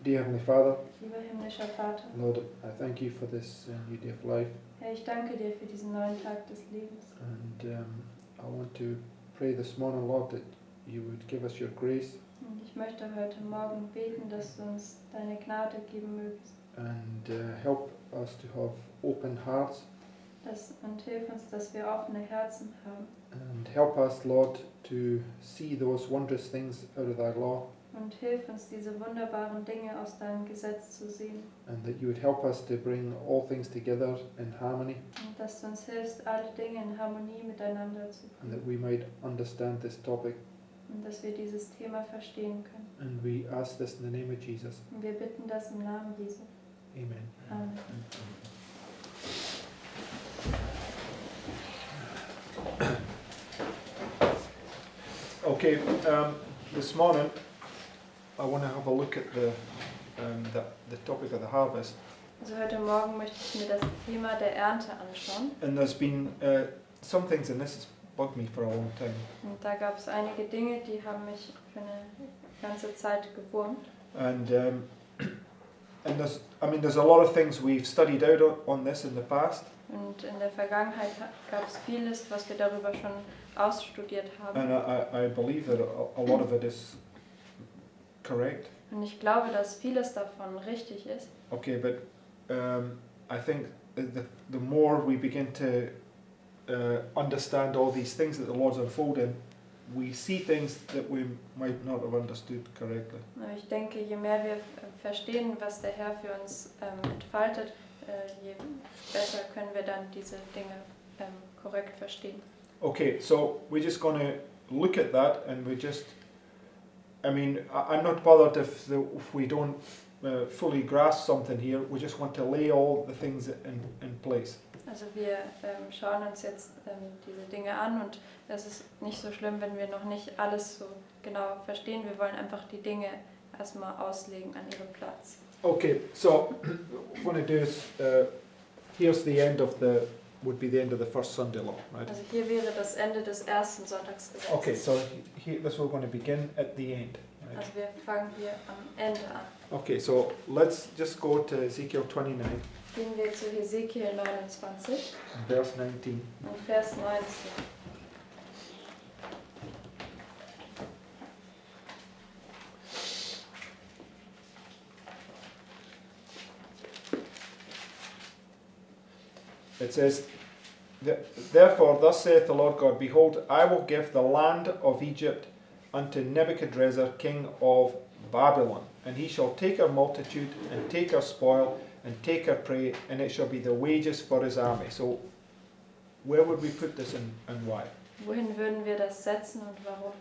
Dear Heavenly Father, Lieber himmlischer Vater, Lord, I thank you for this new day of life, Herr, ich danke dir für diesen neuen Tag des Lebens. and I want to pray this morning, Lord, that you would give us your grace Und ich möchte heute Morgen beten, dass du uns deine Gnade geben mögest. and help us to have open hearts, Und hilf uns, dass wir offene Herzen haben. and help us, Lord, to see those wondrous things out of thy law, Und hilf uns, diese wunderbaren Dinge aus deinem Gesetz zu sehen. and that you would help us to bring all things together in harmony, Und dass du uns hilfst, alle Dinge in Harmonie miteinander zu and that bringen. we might understand this topic. Und dass wir dieses Thema verstehen können. And we ask this in the name of Jesus. Und wir bitten das im Namen Jesu. Amen. Amen. Okay, this morning I want to have a look at the topic of the harvest. Also heute Morgen möchte ich mir das Thema der Ernte anschauen. And there's been some things, and this has bugged me for a long time. Und da gab es einige Dinge, die haben mich für eine ganze Zeit gewurmt. And there's a lot of things we've studied out on this in the past. Und in der Vergangenheit gab es vieles, was wir darüber schon ausstudiert haben. And I believe that a lot of it is correct. Und ich glaube, dass vieles davon richtig ist. Okay, but I think the more we begin to understand all these things that the Lord's unfolding, we see things that we might not have understood correctly. Aber ich denke, je mehr wir verstehen, was der Herr für uns entfaltet, je besser können wir dann diese Dinge korrekt verstehen. Okay, so we're just going to look at that, and I'm not bothered if we don't fully grasp something here. We just want to lay all the things in place. Also wir schauen uns jetzt diese Dinge an, und es ist nicht so schlimm, wenn wir noch nicht alles so genau verstehen. Wir wollen einfach die Dinge erstmal auslegen an ihren Platz. Okay, so what I want to do is here's the end of would be the end of the first Sunday law, right? Also hier wäre das Ende des ersten Sonntagsgesetzes. Okay, so this we're going to begin at the end. Right? Also wir fangen hier am Ende an. Okay, so let's just go to Ezekiel 29, Gehen wir zu Hesekiel 29 verse 19. und Vers 19. It says, Therefore, thus saith the Lord God, Behold, I will give the land of Egypt unto Nebuchadrezzar, king of Babylon, and he shall take her multitude, and take her spoil, and take her prey, and it shall be the wages for his army. So, where would we put this and why? Wohin würden wir das setzen und warum?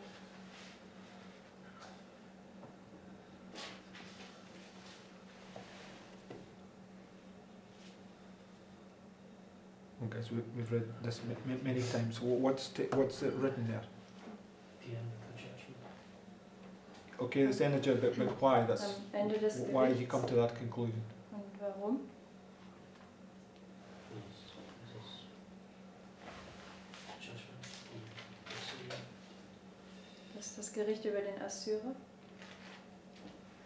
Okay, so we've read this many times. What's it written there? The end of the judgment. Okay, it's the end of judgment, but why? Am Ende des Why did you Gerichts. come to that conclusion? Und warum? This is judgment in Assyria. Das ist das Gericht über den Assyrer.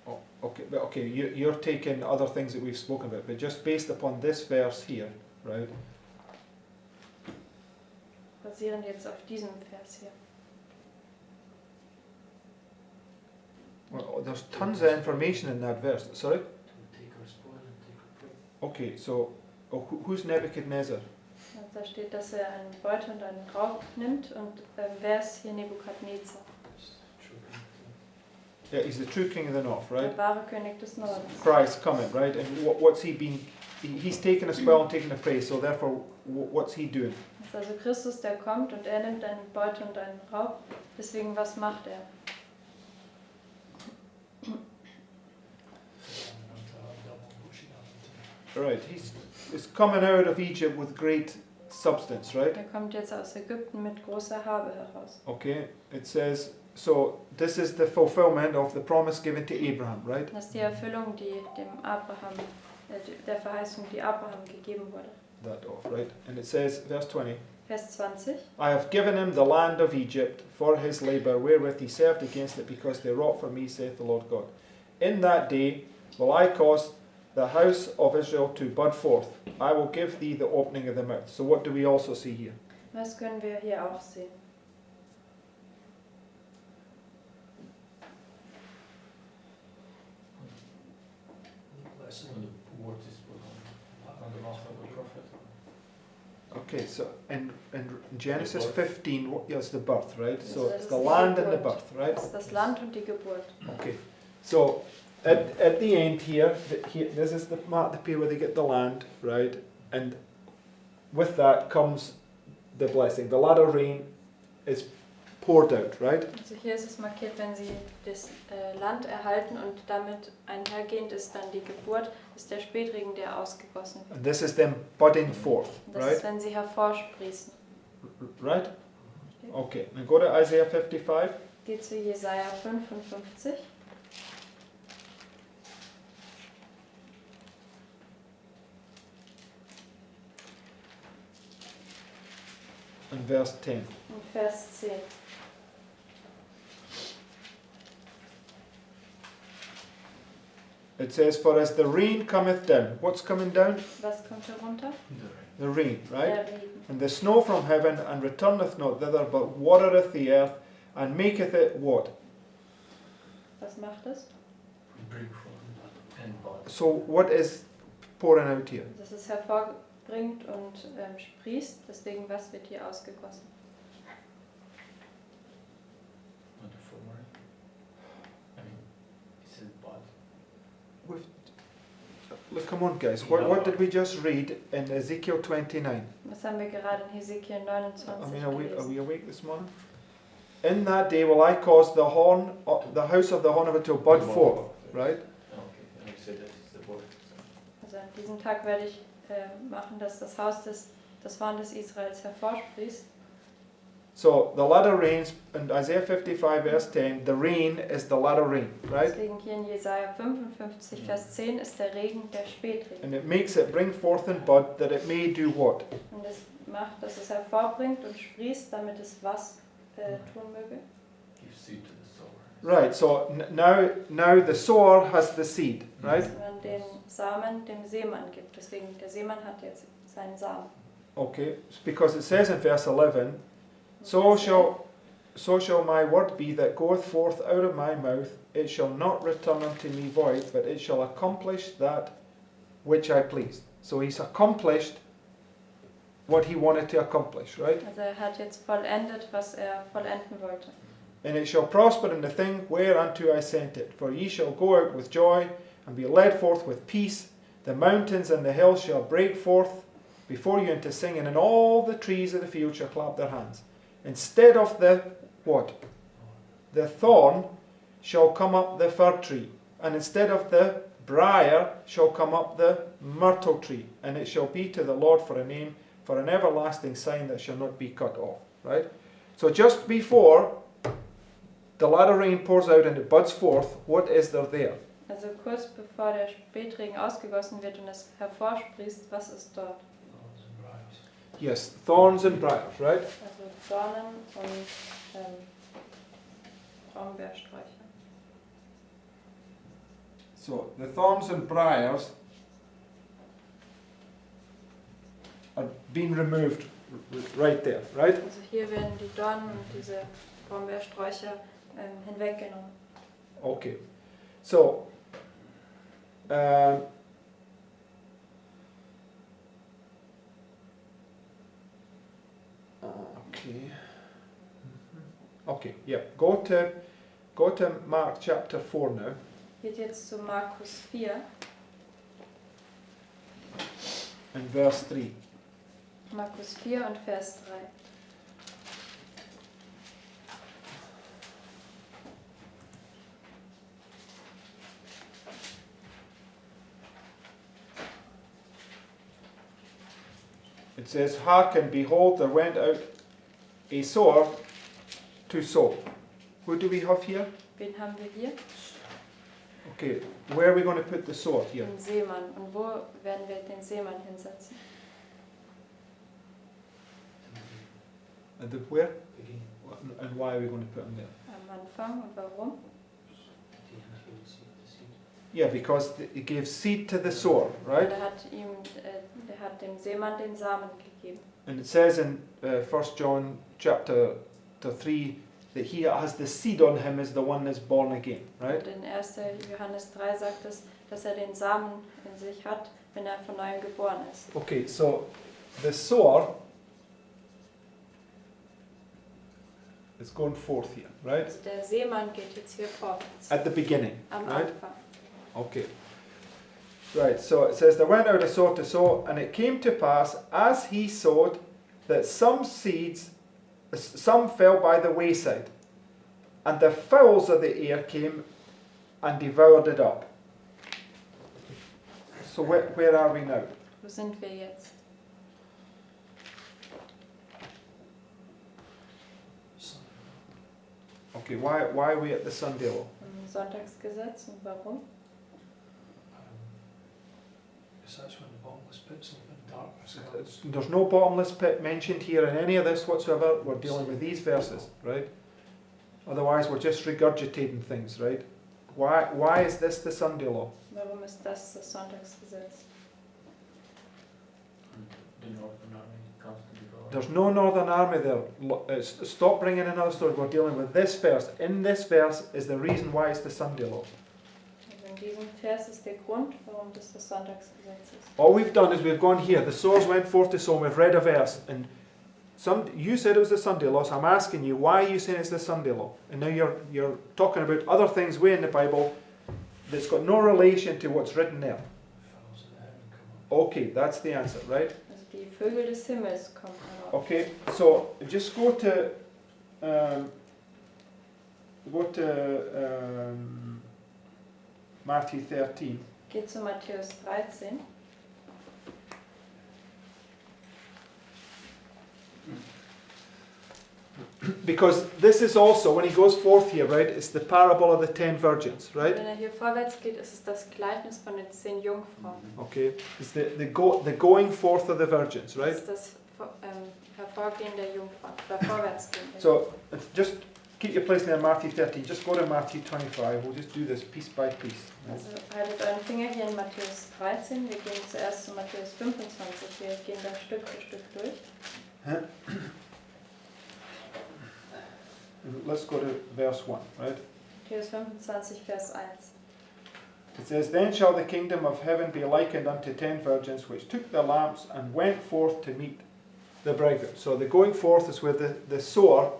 Oh, okay, but okay, you're taking other things that we've spoken about, but just based upon this verse here, right? Basierend jetzt auf diesem Vers hier. Well, there's tons of information in that verse. Sorry? To take her spoil and take her prey. Okay, so who's Nebuchadnezzar? Und da steht, dass er einen Beutel und einen Raub nimmt, und wer ist hier Nebukadnezar? It's true. Yeah, he's the true king of the north, Der right? wahre König des Nordens. Christ coming, right? And what's he been? He's taken a spell and taken a prey, so therefore, what's he doing? Das ist also Christus, der kommt, und er nimmt einen Beutel und einen Raub. Deswegen, was macht er? Right, he's coming out of Egypt with great substance, right? Er kommt jetzt aus Ägypten mit großer Habe heraus. Okay, it says, so this is the fulfillment of the promise given to Abraham, right? Das ist die Erfüllung, die dem Abraham, der Verheißung, die Abraham gegeben wurde. That off, right? And it says, verse 20, Vers 20. I have given him the land of Egypt for his labour, wherewith he served against it, because they wrought for me, saith the Lord God. In that day will I cause the house of Israel to bud forth. I will give thee the opening of the mouth. So what do we also see here? Was können wir hier auch sehen? Blessing on the word is put on the mouth of the prophet. Okay, so in Genesis 15, is the birth, right? So Das it's ist the die land and the Geburt. birth, right? Das ist das Land und die Geburt. Okay, so at the end here, this is the part of the where they get the land, right? And with that comes the blessing. The latter rain is poured out, right? Also hier ist es markiert, wenn sie das Land erhalten und damit einhergehend ist dann die Geburt, ist der Spätregen, der ausgegossen wird. And this is them budding forth, Und das right? ist, wenn sie hervorsprießen. Right? Okay, then go to Isaiah 55. Geht zu Jesaja 55. And verse 10. Und Vers 10. It says, for as the rain cometh down. What's coming down? Was kommt herunter? The rain, right? Der Regen. And the snow from heaven, and returneth not thither, but watereth the earth, and maketh it what? Was macht es? Bring forth and bud. So what is pouring out here? Dass es hervorbringt und sprießt, deswegen was wird hier ausgegossen? Not the former. I mean, it's a bud. Look, come on, guys. What did we just read in Ezekiel 29? Was haben wir gerade in Hesekiel 29 I mean, are gelesen? we awake this morning? In that day will I cause the horn, the house of the horn of it to bud forth, right? Okay, and you said that is the word. Also an diesem Tag werde ich machen, dass das Haus das Horn des Israels hervorsprießt. So the latter rains in Isaiah 55 verse 10, the rain is the latter rain, right? Deswegen hier in Jesaja 55, Vers 10 ist der Regen der Spätregen. And it makes it bring forth in bud that it may do what? Und es macht, dass es hervorbringt und sprießt, damit es was tun möge. Give seed to the sower. Right, so now the sower has the seed, right? Dass man den Samen dem Seemann gibt. Deswegen, der Seemann hat jetzt seinen Samen. Okay, because it says in verse 11, so shall my word be that goeth forth out of my mouth, it shall not return unto me void, but it shall accomplish that which I pleased. So he's accomplished what he wanted to accomplish, right? Also hat jetzt vollendet, was vollenden wollte. And it shall prosper in the thing whereunto I sent it. For ye shall go out with joy, and be led forth with peace. The mountains and the hills shall break forth before you into singing, and all the trees of the field shall clap their hands. Instead of the what? The thorn shall come up the fir tree, and instead of the briar shall come up the myrtle tree, and it shall be to the Lord for a name, for an everlasting sign that shall not be cut off. Right? So just before the latter rain pours out and it buds forth, what is there? Also kurz bevor der Spätregen ausgegossen wird und es hervorsprießt, was ist dort? Thorns and briars. Yes, thorns and briars, right? Also Dornen und Brombeersträucher. So the thorns and briars are being removed right there, right? Also hier werden die Dornen und diese Brombeersträucher hinweggenommen. Okay. So okay. Okay, yeah. Go to Mark chapter 4 now. Geht jetzt zu Markus 4, And verse 3. Markus 4 und Vers 3. It says, hearken, behold, there went out a sower to sow. Who do we have here? Wen haben wir hier? Okay, where are we going to put the sower here? Den Seemann. Und wo werden wir den Seemann hinsetzen? And the where? Beginning. And why are we going to put him there? Am Anfang und warum? At the end he will see the seed. Yeah, because it gave seed to the sower, right? Der hat dem Seemann den Samen gegeben. And it says in 1 John chapter 3 that he that has the seed on him is the one that's born again, right? Und in 1. Johannes 3 sagt es, dass er den Samen in sich hat, wenn er von neuem geboren ist. Okay, so the sower is going forth here, right? Also der Seemann geht jetzt hier vorwärts. At the beginning, Am right? Anfang. Okay. Right, so it says, there went out a sower to sow, and it came to pass, as he sowed, that some fell by the wayside, and the fowls of the air came and devoured it up. So where are we now? Wo sind wir jetzt? Okay, why are we at the Sunday law? Im Sonntagsgesetz. Und warum? That's when the bottomless pit's open, darkness comes. There's no bottomless pit mentioned here in any of this whatsoever. We're dealing with these verses, right? Otherwise, we're just regurgitating things, right? Why is this the Sunday law? Warum ist das das Sonntagsgesetz? The Northern Army comes to devour. There's no northern army there. Stop bringing another story. We're dealing with this verse. In this verse is the reason why it's the Sunday law. Also in diesem Vers ist der Grund, warum das das Sonntagsgesetz ist. All we've done is we've gone here. The sowers went forth to sow, and we've read a verse. And you said it was the Sunday law, so I'm asking you, why are you saying it's the Sunday law? And now you're talking about other things way in the Bible that's got no relation to what's written there. Fowls of the heaven come up. Okay, that's the answer, right? Also die Vögel des Himmels kommen herauf. Okay, so just go to Matthew 13. Geht zu Matthäus 13. Because this is also, when he goes forth here, right, it's the parable of the 10 virgins, right? Wenn er hier vorwärts geht, ist es das Gleichnis von den 10 Jungfrauen. Okay, it's the going forth of the virgins, Das right? ist das Hervorgehen der Jungfrauen, oder Vorwärtsgehen. So just keep your place there in Matthew 13. Just go to Matthew 25. We'll just do this piece by piece. Also haltet euren Finger hier in Matthäus 13. Wir gehen zuerst zu Matthäus 25. Wir gehen da Stück für Stück durch. Let's go to verse 1, right? Matthäus 25, Vers 1. It says, Then shall the kingdom of heaven be likened unto 10 virgins, which took their lamps and went forth to meet the bridegroom. So the going forth is where the sower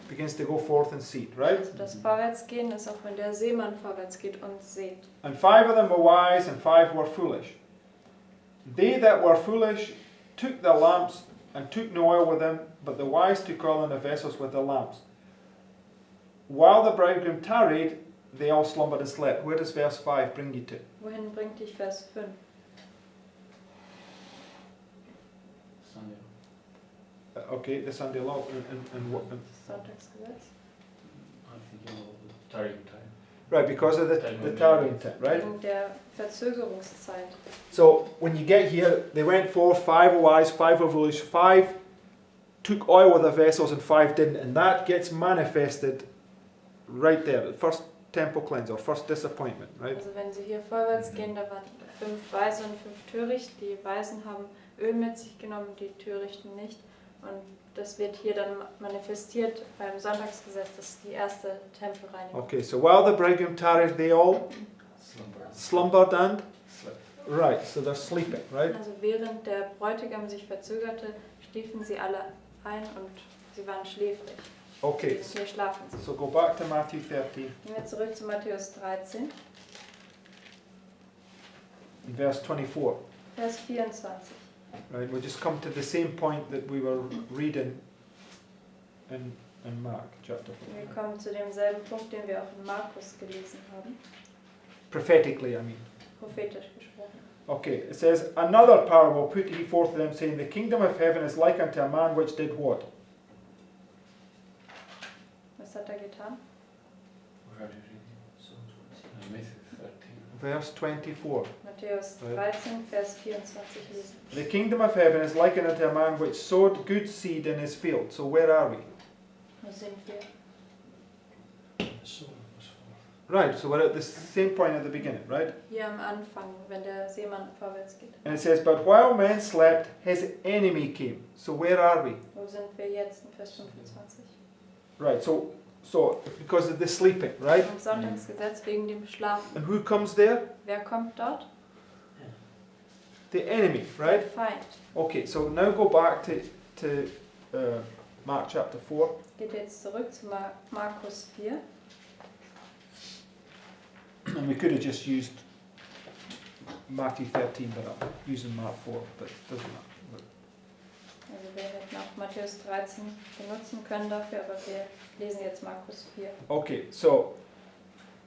begins to go forth and seed, right? Also das Vorwärtsgehen ist auch, wenn der Seemann vorwärts geht und sät. And 5 of them were wise, and 5 were foolish. They that were foolish took their lamps, and took no oil with them, but the wise took oil in the vessels with their lamps. While the bridegroom tarried, they all slumbered and slept. Where does verse 5 bring you to? Wohin bringt dich Vers 5? Sunday. Okay, the Sunday law and what? Sonntagsgesetz. I think you know the tarrying time. Right, because of the tarrying time, right? Wegen der Verzögerungszeit. So when you get here, they went forth, 5 were wise, 5 were foolish, 5 took oil with their vessels and 5 didn't, and that gets manifested right there, the first temple cleanse or first disappointment, right? Also wenn sie hier vorwärts gehen, da waren 5 Weise und 5 Töricht. Die Weisen haben Öl mit sich genommen, die Törichten nicht. Und das wird hier dann manifestiert beim Sonntagsgesetz. Das ist die erste Tempelreinigung. Okay, so while the bridegroom tarried, they all slumbered and Slept. right, so they're sleeping, right? Also während der Bräutigam sich verzögerte, schliefen sie alle ein und sie waren schläfrig. Okay, Hier schlafen sie. so go back to Matthew 13, Gehen wir zurück zu Matthäus 13, in verse 24. Vers 24. Right, we'll just come to the same point that we were reading in Mark chapter 4. Wir kommen zu demselben Punkt, den wir auch in Markus gelesen haben, Prophetically, I mean. prophetisch gesprochen. Okay, it says, Another parable put he forth to them, saying, The kingdom of heaven is like unto a man which did what? Was hat er getan? Where are you reading? Matthew 13. Verse 24. Matthäus 13, Vers 24 lesen. The kingdom of heaven is likened unto a man which sowed good seed in his field. So where are we? Wo sind wir? The sower was Right, so we're at the same point at the beginning, right? Hier am Anfang, wenn der Seemann vorwärts geht. And it says, but while men slept, his enemy came. So where are we? Wo sind wir jetzt in Vers 25? Right, so because of the sleeping, right? Im Sonntagsgesetz wegen dem Schlafen. And who comes there? Wer kommt dort? The enemy, Der right? Feind. Okay, so now go back to Mark chapter 4. Geht jetzt zurück zu Markus 4. And we could have just used Matthew 13, but I'm using Mark 4, but it doesn't matter. Also wir hätten auch Matthäus 13 benutzen können dafür, aber wir lesen jetzt Markus 4. Okay, so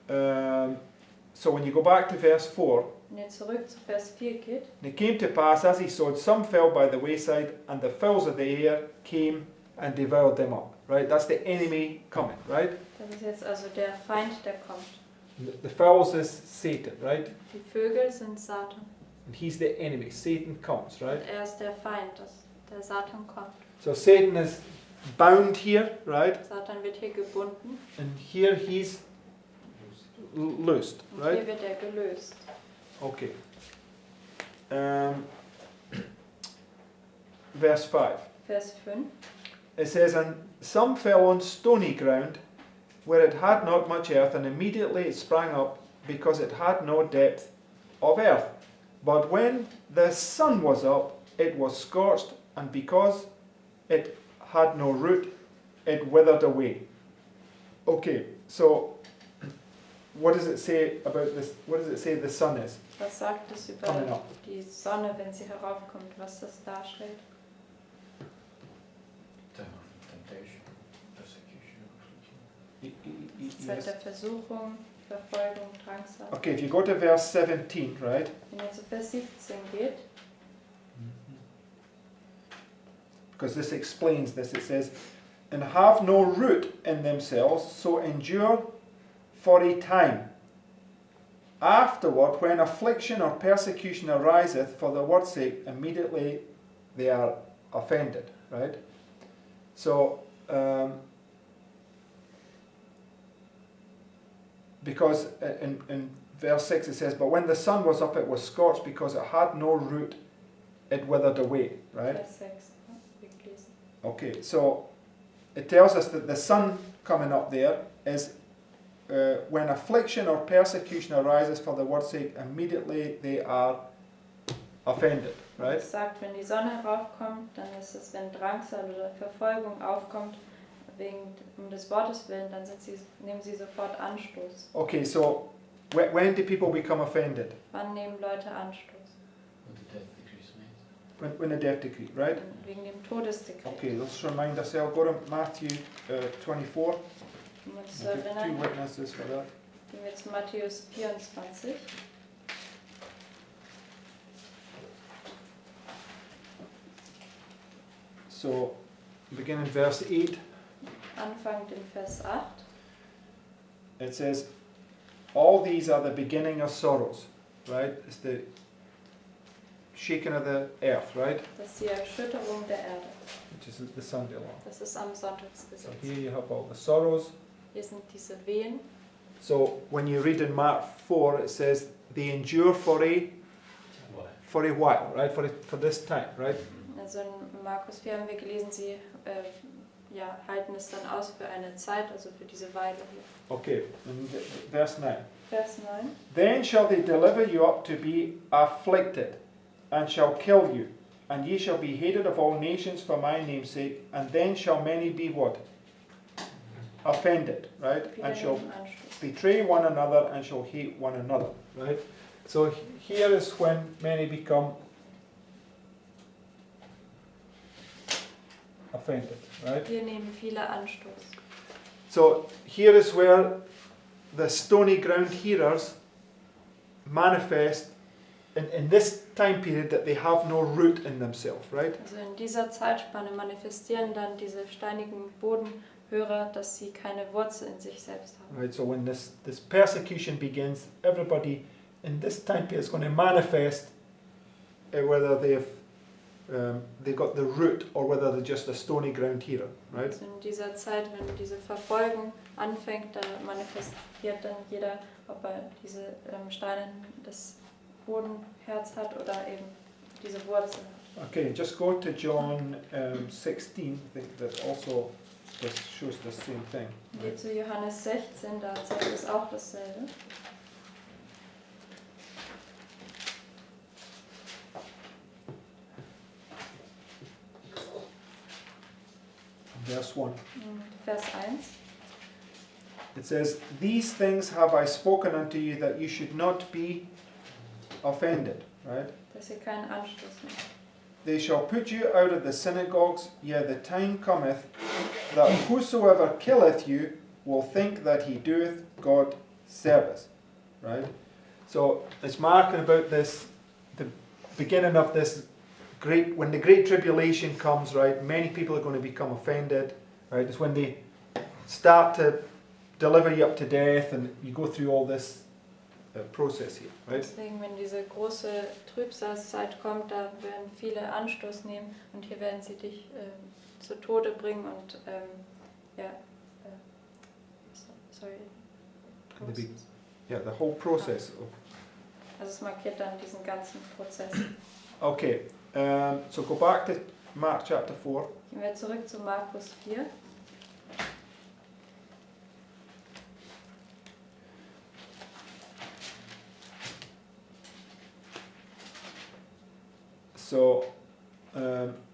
when you go back to verse 4, Wenn ihr zurück zu Vers 4 geht, and it came to pass as he sowed, some fell by the wayside, and the fowls of the air came and devoured them up. Right, that's the enemy coming. Right, das ist jetzt also der Feind, der kommt. the fowls is Satan. Right, Die Vögel sind Satan. and he's the enemy. Satan comes. Right, Und er ist der Feind, der Satan kommt. so Satan is bound here. Right, Satan wird hier gebunden and here he's loosed. und Right. hier wird er gelöst. Okay. Verse 5. Vers 5. It says, and some fell on stony ground, where it had not much earth, and immediately it sprang up, because it had no depth of earth. But when the sun was up, it was scorched, and because it had no root, it withered away. Okay, so what does it say about this? What does it say the sun is? Was sagt es Coming über up. die Sonne, wenn sie heraufkommt, was das darstellt? Temptation, persecution, affliction. Zeit der Versuchung, Verfolgung, Drangsal. Okay, if you go to verse 17, right? Wenn ihr zu Vers 17 geht, Because this explains this. It says, and have no root in themselves, so endure for a time. Afterward, when affliction or persecution ariseth for the word's sake, immediately they are offended. Right? So, because in verse 6 it says, but when the sun was up, it was scorched, because it had no root, it withered away. Right? Vers 6. Wir lesen. Okay, so it tells us that the sun coming up there is when affliction or persecution arises for the word's sake, immediately they are offended, right? Es sagt, wenn die Sonne heraufkommt, dann ist es, wenn Drangsal oder Verfolgung aufkommt, um des Wortes willen, dann nehmen sie sofort Anstoß. Okay, so when do people become offended? Wann nehmen Leute Anstoß? When the death decree is made. When a death decree, right? Wegen dem Todesdekret. Okay, let's remind ourselves, go to Matthew 24. Um uns zu We'll give two erinnern, witnesses for that. gehen wir zu Matthäus 24. So, begin in verse 8. Anfangend in Vers 8. It says, all these are the beginning of sorrows, right? It's the shaking of the earth, right? Das ist die Erschütterung der Erde. Which is the Sunday law. Das ist am So Sonntagsgesetz. here you have all the sorrows. Hier sind diese Wehen. So when you read in Mark 4, it says they endure for a while, right? For this time, right? Also in Markus 4 haben wir gelesen, sie halten es dann aus für eine Zeit, also für diese Weile hier. Okay, and verse 9. Vers 9. Then shall they deliver you up to be afflicted, and shall kill you, and ye shall be hated of all nations for my name's sake, and then shall many be what? Offended, right? Viele And shall nehmen Anstoß. betray one another and shall hate one another, right? So here is when many become offended, right? Hier nehmen viele Anstoß. So here is where the stony ground hearers manifest in this time period that they have no root in themselves, right? Also in dieser Zeitspanne manifestieren dann diese steinigen Bodenhörer, dass sie keine Wurzel in sich selbst haben. Right. So when this persecution begins, everybody in this time period is going to manifest whether they've they got the root or whether they're just a stony ground here, right? Also in dieser Zeit, wenn diese Verfolgung anfängt, da manifestiert dann jeder, ob er diese Steine das Bodenherz hat oder eben diese Wurzeln hat. Okay, just go to John 16. I think that also this shows the same thing. Geht zu Johannes 16, da zeigt es auch dasselbe. Verse 1. Vers 1. It says, "These things have I spoken unto you, that you should not be offended." Right? Dass ihr keinen Anstoß nimmt. They shall put you out of the synagogues, yea, the time cometh, that whosoever killeth you will think that he doeth God service. Right? So it's marking about this, the beginning of this great, when the great tribulation comes, right, many people are going to become offended, right? It's when they start to deliver you up to death and you go through all this process here, right? Deswegen, wenn diese große Trübsalzeit kommt, da werden viele Anstoß nehmen und hier werden sie dich zu Tode bringen und sorry. Yeah, the whole process. Also es markiert dann diesen ganzen Prozess. Okay, so go back to Mark chapter 4. Gehen wir zurück zu Markus 4. So,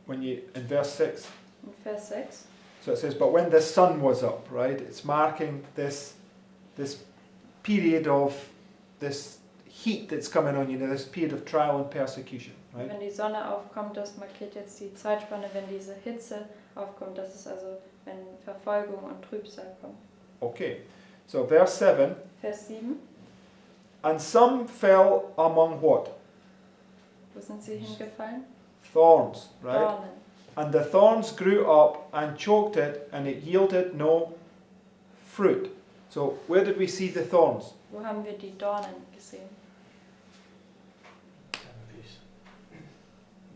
when you, in verse 6, In Vers 6. so it says, "But when the sun was up," right? It's marking this period of this heat that's coming on you, this period of trial and persecution, right? Wenn die Sonne aufkommt, das markiert jetzt die Zeitspanne, wenn diese Hitze aufkommt. Das ist also, wenn Verfolgung und Trübsal kommt. Okay, so verse 7, Vers 7. "And some fell among" what? Wo sind sie hingefallen? Thorns, right? Dornen. "And the thorns grew up and choked it, and it yielded no fruit." So where did we see the thorns? Wo haben wir die Dornen gesehen?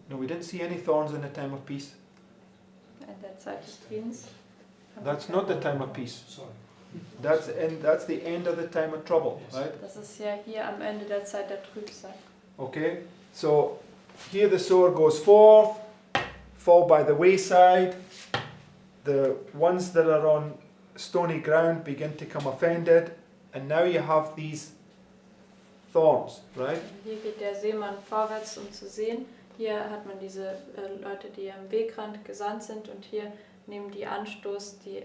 No, we didn't see any thorns in the time of peace. In der Zeit des Friedens. That's not the time of peace. Sorry. That's the end of the time of trouble, right? Das ist ja hier am Ende der Zeit der Trübsal. Okay, so here the sower goes forth, fall by the wayside. The ones that are on stony ground begin to become offended, and now you have these thorns, right? Hier geht der Seemann vorwärts, um zu sehen. Hier hat man diese Leute, die am Wegrand gesandt sind, und hier nehmen die Anstoß, die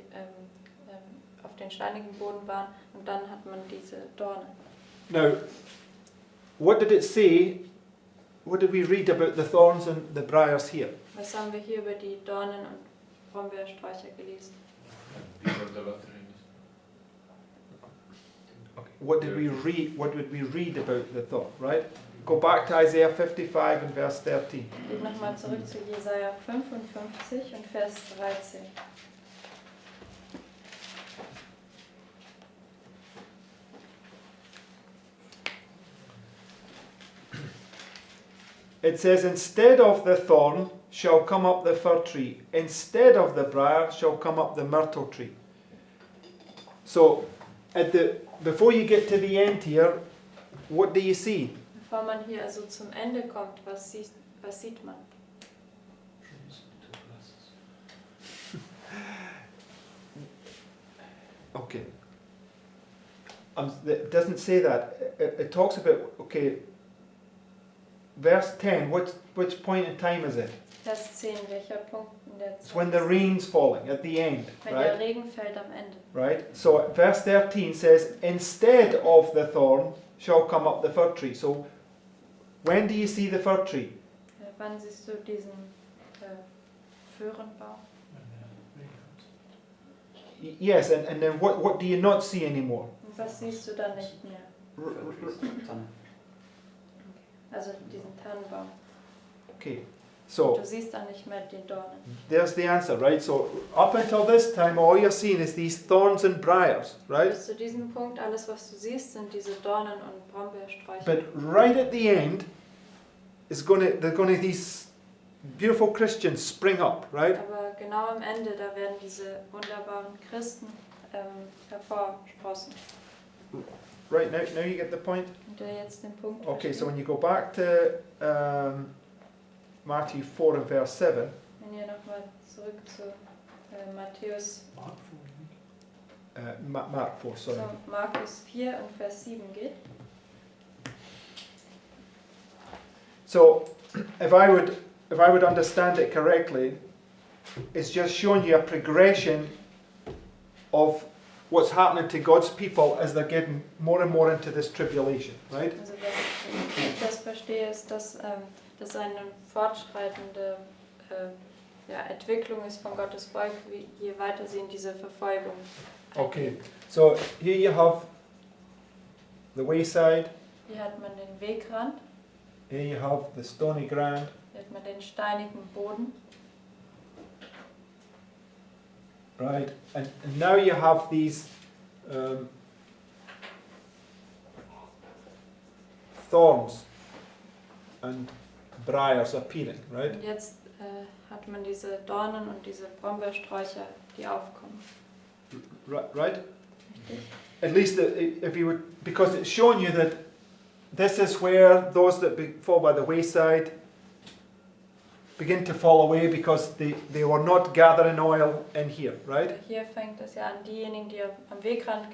auf den steinigen Boden waren, und dann hat man diese Dornen. Now, what did it say? What did we read about the thorns and the briars here? Was haben wir hier über die Dornen und Brombeersträucher gelesen? What did we read? What did we read about the thorn? Right? Go back to Isaiah 55 and verse 13. Geht nochmal zurück zu Jesaja 55 und Vers 13. It says, "Instead of the thorn shall come up the fir tree, instead of the briar shall come up the myrtle tree." So, before you get to the end here, what do you see? Bevor man hier also zum Ende kommt, was sieht man? Okay. It doesn't say that. It talks about, okay, verse 10, which point in time is it? Vers 10, welcher Punkt in der It's Zeit? when the rain's falling, at the end, Wenn der right? Regen fällt am Ende. Right? So verse 13 says, "Instead of the thorn shall come up the fir tree." So when do you see the fir tree? Wann siehst du diesen Föhrenbaum? Yes, and then what do you not see anymore? Und was siehst du dann nicht mehr? Also diesen Tannenbaum. Okay, Du so siehst dann nicht mehr die Dornen. there's the answer, right? So up until this time, all you're seeing is these thorns and briars, right? Bis zu diesem Punkt, alles was du siehst, sind diese Dornen und Brombeersträucher. But right at the end, they're going to these beautiful Christians spring up, right? Aber genau am Ende, da werden diese wunderbaren Christen hervorsprossen. Right, now you get the point? Und ihr jetzt den Punkt Okay, so versteht? when you go back to Matthew 4 and verse 7, Wenn ihr nochmal zurück zu Matthäus, Mark 4. Mark 4, sorry. zu Markus 4 und Vers 7 geht. So, if I would understand it correctly, it's just showing you a progression of what's happening to God's people as they're getting more and more into this tribulation, right? Also was ich das verstehe, ist, dass das eine fortschreitende Entwicklung ist von Gottes Volk, je weiter sie in diese Verfolgung Okay, so here you have the wayside, Hier hat man den Wegrand, here you have the stony ground, hier hat man den steinigen Boden. right? And now you have these thorns and briars appearing, right? Und jetzt hat man diese Dornen und diese Brombeersträucher, die aufkommen. Right? Richtig? At least if you would, because it's showing you that this is where those that fall by the wayside begin to fall away because they were not gathering oil in here, right? Hier fängt es ja an, diejenigen, die am Wegrand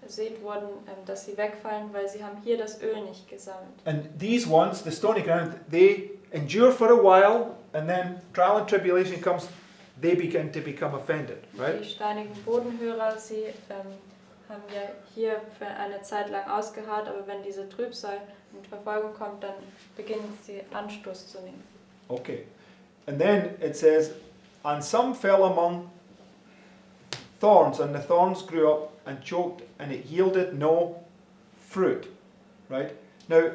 gesät wurden, dass sie wegfallen, weil sie haben hier das Öl nicht gesammelt. And these ones, the stony ground, they endure for a while, and then trial and tribulation comes, they begin to become offended, right? Die steinigen Bodenhörer, sie haben ja hier für eine Zeit lang ausgeharrt, aber wenn diese Trübsal und Verfolgung kommt, dann beginnen sie Anstoß zu nehmen. Okay. And then it says, and some fell among thorns, and the thorns grew up and choked, and it yielded no fruit. Right? Now,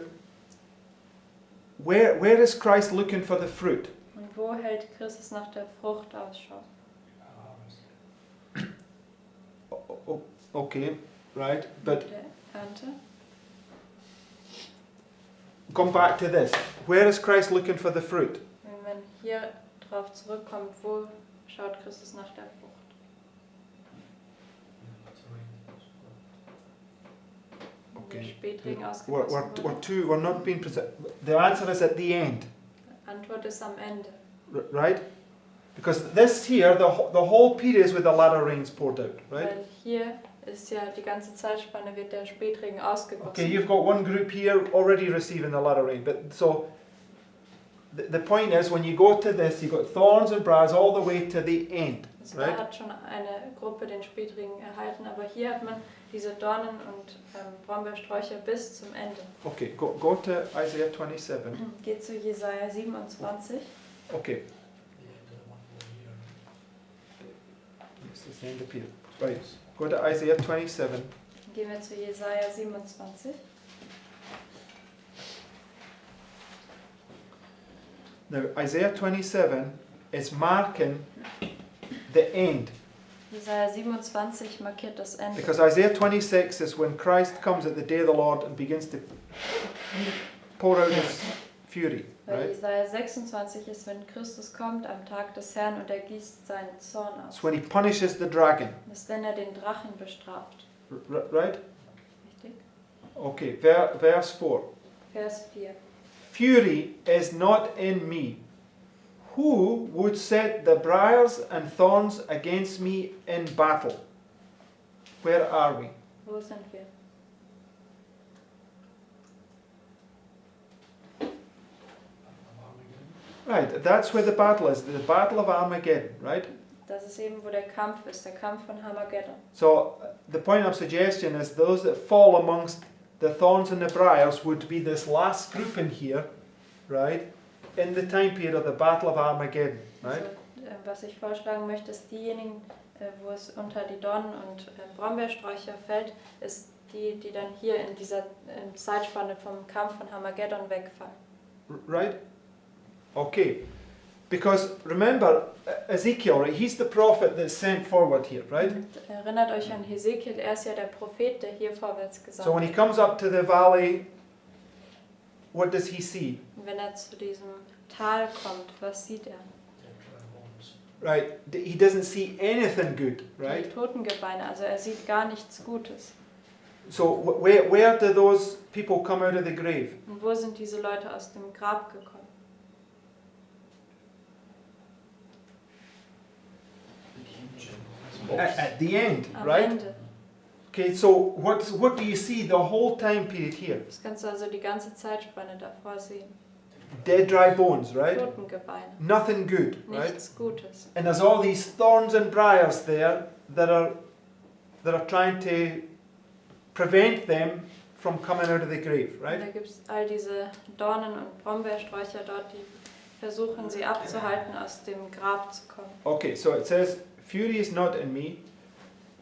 where is Christ looking for the fruit? Und wo hält Christus nach der Frucht Ausschau? Okay, right? But Der Ernte. come back to this. Where is Christ looking for the fruit? Wenn man hier drauf zurückkommt, wo schaut Christus nach der Frucht? Okay. Der Spätregen ausgegossen wurde. We're not being precise. The answer is at the end, Antwort ist am Ende. right? Because this here, the whole period is with the latter rains poured out, right? Weil hier ist ja die ganze Zeitspanne wird der Spätregen ausgegossen. Okay, you've got one group here already receiving the latter rain, but so the point is when you go to this, you've got thorns and briars all the way to the end, Also da right? hat schon eine Gruppe den Spätregen erhalten, aber hier hat man diese Dornen und Brombeersträucher bis zum Ende. Okay, go to Isaiah 27. Geht zu Jesaja 27. Okay, this is the end of here. Right, go to Isaiah 27. Gehen wir zu Jesaja 27. Now, Isaiah 27 is marking the end. Jesaja 27 markiert das Ende. Because Isaiah 26 is when Christ comes at the day of the Lord and begins to pour out his fury, Weil right? Jesaja 26 ist, wenn Christus kommt am Tag des Herrn und er gießt seinen Zorn aus. It's when he punishes the dragon, Das ist, wenn er den Drachen bestraft. right? Richtig? Okay, verse 4. Vers 4. Fury is not in me. Who would set the briars and thorns against me in battle? Where are we? Wo sind wir? Right, that's where the battle is, the battle of Armageddon, right? Das ist eben, wo der Kampf ist, der Kampf von Armageddon. So the point of suggestion is those that fall amongst the thorns and the briars would be this last group in here, right? In the time period of the battle of Armageddon, right? Also, was ich vorschlagen möchte, ist diejenigen, wo es unter die Dornen und Brombeersträucher fällt, ist die, die dann hier in dieser Zeitspanne vom Kampf von Armageddon wegfallen. Right? Okay. Because remember, Ezekiel, right? He's the prophet that's sent forward here, right? Und erinnert euch an Hesekiel, er ist ja der Prophet, der hier vorwärts gesagt So when he hat. comes up to the valley, what does he see? Und wenn er zu diesem Tal kommt, was sieht er? Dead dry bones. Right? He doesn't see anything good, Die right? Totengebeine, also er sieht gar nichts Gutes. So where do those people come out of the grave? Und wo sind diese Leute aus dem Grab gekommen? At the end, Am right? Ende. Okay, so what do you see the whole time period here? Das kannst du also die ganze Zeitspanne davor sehen. Dead, dry bones, right? Totengebeine. Nothing good, right? Nichts Gutes. And there's all these thorns and briars there that are trying to prevent them from coming out of the grave, Und right? da gibt es all diese Dornen und Brombeersträucher dort, die versuchen sie abzuhalten, aus dem Grab zu kommen. Okay, so it says, "Fury is not in me.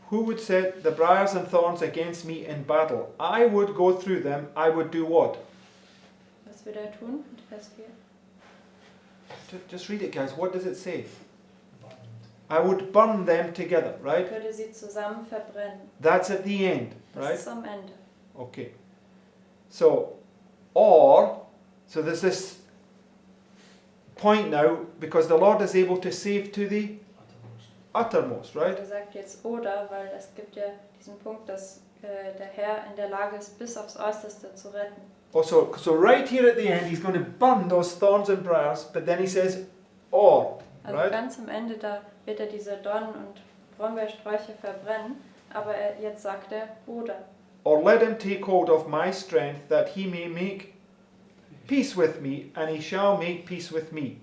Who would set the briars and thorns against me in battle? I would go through them. I would do what?" Was will er tun? Mit Vers 4. Just read it, guys. What does it say? Burned. I would burn them together, Ich right? würde sie zusammen verbrennen. That's at the end, Das right? ist am Ende. Okay. So there's this point now, because the Lord is able to save to the Uttermost. uttermost, right? Er sagt jetzt oder, weil es gibt ja diesen Punkt, dass der Herr in der Lage ist, bis aufs Äußerste zu retten. Also, so right here at the end, he's going to burn those thorns and briars, but then he says, or, Also right? ganz am Ende, da wird er diese Dornen und Brombeersträucher verbrennen, aber jetzt sagt er oder. Or let him take hold of my strength, that he may make peace with me, and he shall make peace with me.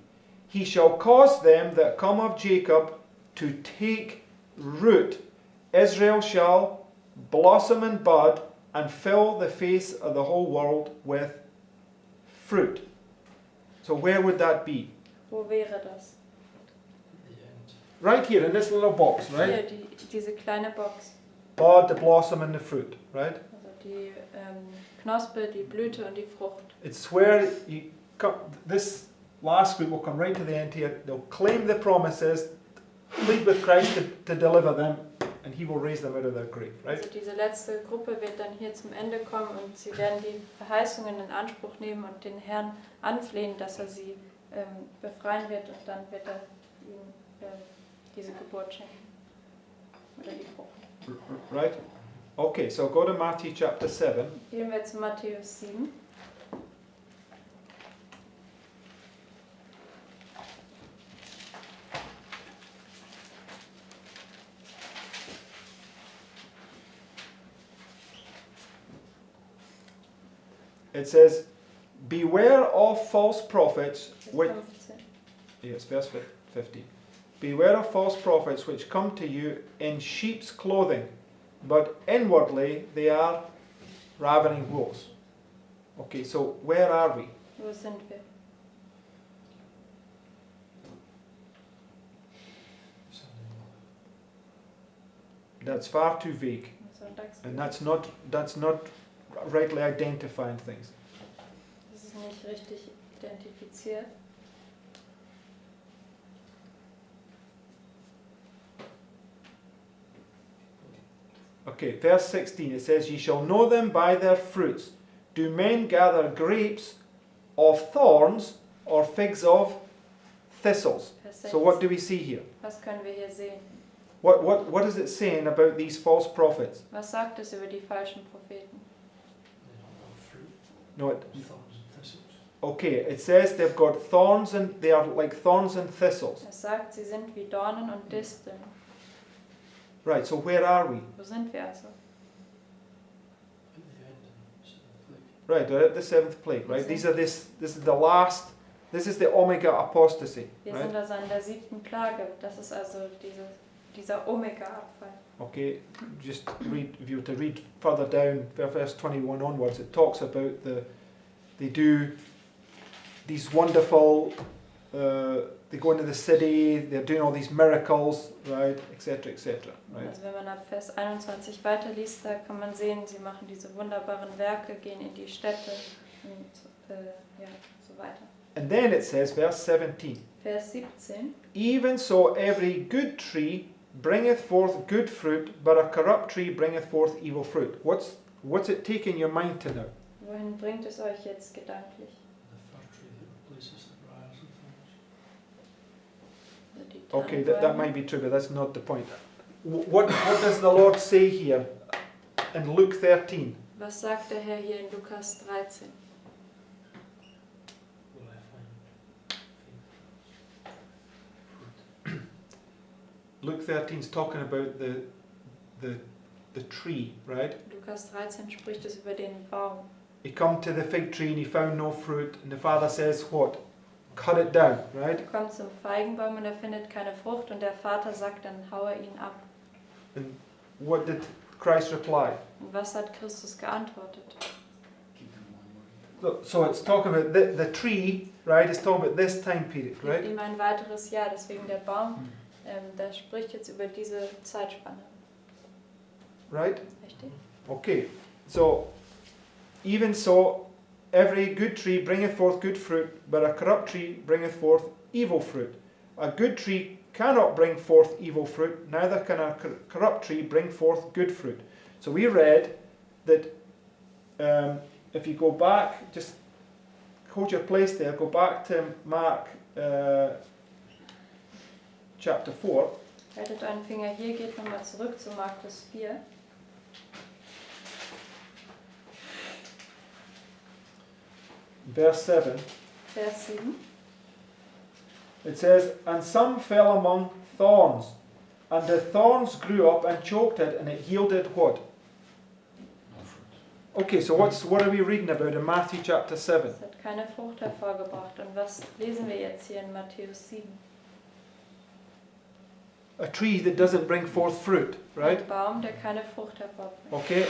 He shall cause them that come of Jacob to take root. Israel shall blossom and bud, and fill the face of the whole world with fruit. So where would that be? Wo wäre das? The end. Right here in this little box, right? Hier, diese kleine Box. Bud, the blossom, and the fruit, right? Also die Knospe, die Blüte und die Frucht. It's where you come, this last group will come right to the end here. They'll claim the promises, plead with Christ to deliver them, and he will raise them out of their grave, right? Also diese letzte Gruppe wird dann hier zum Ende kommen und sie werden die Verheißungen in Anspruch nehmen und den Herrn anflehen, dass er sie befreien wird, und dann wird er ihnen diese Geburt schenken. Oder die Frucht. Right? Okay, so go to Matthew chapter 7. Gehen wir zu Matthäus 7. It says, "Beware of false prophets, Vers which..." 15. Yes, verse 15. "Beware of false prophets which come to you in sheep's clothing, but inwardly they are ravening wolves." Okay, so where are we? Wo sind wir? Sunday. That's far too vague, Sonntags. and that's not rightly identifying things. Das ist nicht richtig identifiziert. Okay, verse 16, it says, "Ye shall know them by their fruits. Do men gather grapes of thorns or figs of thistles?" Vers So what 16. do we see here? Was können wir hier sehen? What is it saying about these false prophets? Was sagt es über die falschen Propheten? They don't have fruit. No, Thorns and thistles. okay, it says they've got thorns and they are like thorns and thistles. Es sagt, sie sind wie Dornen und Disteln. Right, so where are we? Wo sind wir also? At the end. Seventh plague. Right, we're at the seventh plague, right? This is the last, this is the Omega apostasy, Wir right? sind also an der 7. Plage. Das ist also dieser Omega-Abfall. Okay, just read, if you were to read further down, verse 21 onwards, it talks about they do these wonderful, they go into the city, they're doing all these miracles, right, etc., right? Also wenn man ab Vers 21 weiterliest, da kann man sehen, sie machen diese wunderbaren Werke, gehen in die Städte und ja, so weiter. And then it says, verse 17, Vers 17. "Even so every good tree bringeth forth good fruit, but a corrupt tree bringeth forth evil fruit." What's it taking your mind to now? Wohin bringt es euch jetzt gedanklich? The fir tree that replaces the briars and Okay, Tannenbäume. that might be true, but that's not the point. What does the Lord say here in Luke 13? Was sagt der Herr hier in Lukas 13? Will I find fruit? Luke 13 is talking about the tree, right? Lukas 13 spricht es über den Baum. He come to the fig tree and he found no fruit, and the father says, what? Cut it down, right? Er kommt zum Feigenbaum und er findet keine Frucht und der Vater sagt, dann haue ihn ab. And what did Christ reply? Und was hat Christus geantwortet? Give them one more year. So it's talking about the tree, right? It's talking about this time period, Gibt right? ihm ein weiteres Jahr, deswegen der Baum, der spricht jetzt über diese Zeitspanne. Right? Richtig? Okay. So, even so, every good tree bringeth forth good fruit, but a corrupt tree bringeth forth evil fruit. A good tree cannot bring forth evil fruit, neither can a corrupt tree bring forth good fruit. So we read that if you go back, just hold your place there, go back to Mark chapter 4. Haltet euren Finger hier, geht nochmal zurück zu Markus 4. Verse 7. Vers 7. It says, and some fell among thorns, and the thorns grew up and choked it, and it yielded what? No fruit. Okay, so what are we reading about in Matthew chapter 7? Es hat keine Frucht hervorgebracht. Und was lesen wir jetzt hier in Matthäus 7? A tree that doesn't bring forth fruit, right? Ein Baum, der keine Frucht hervorbringt. Okay,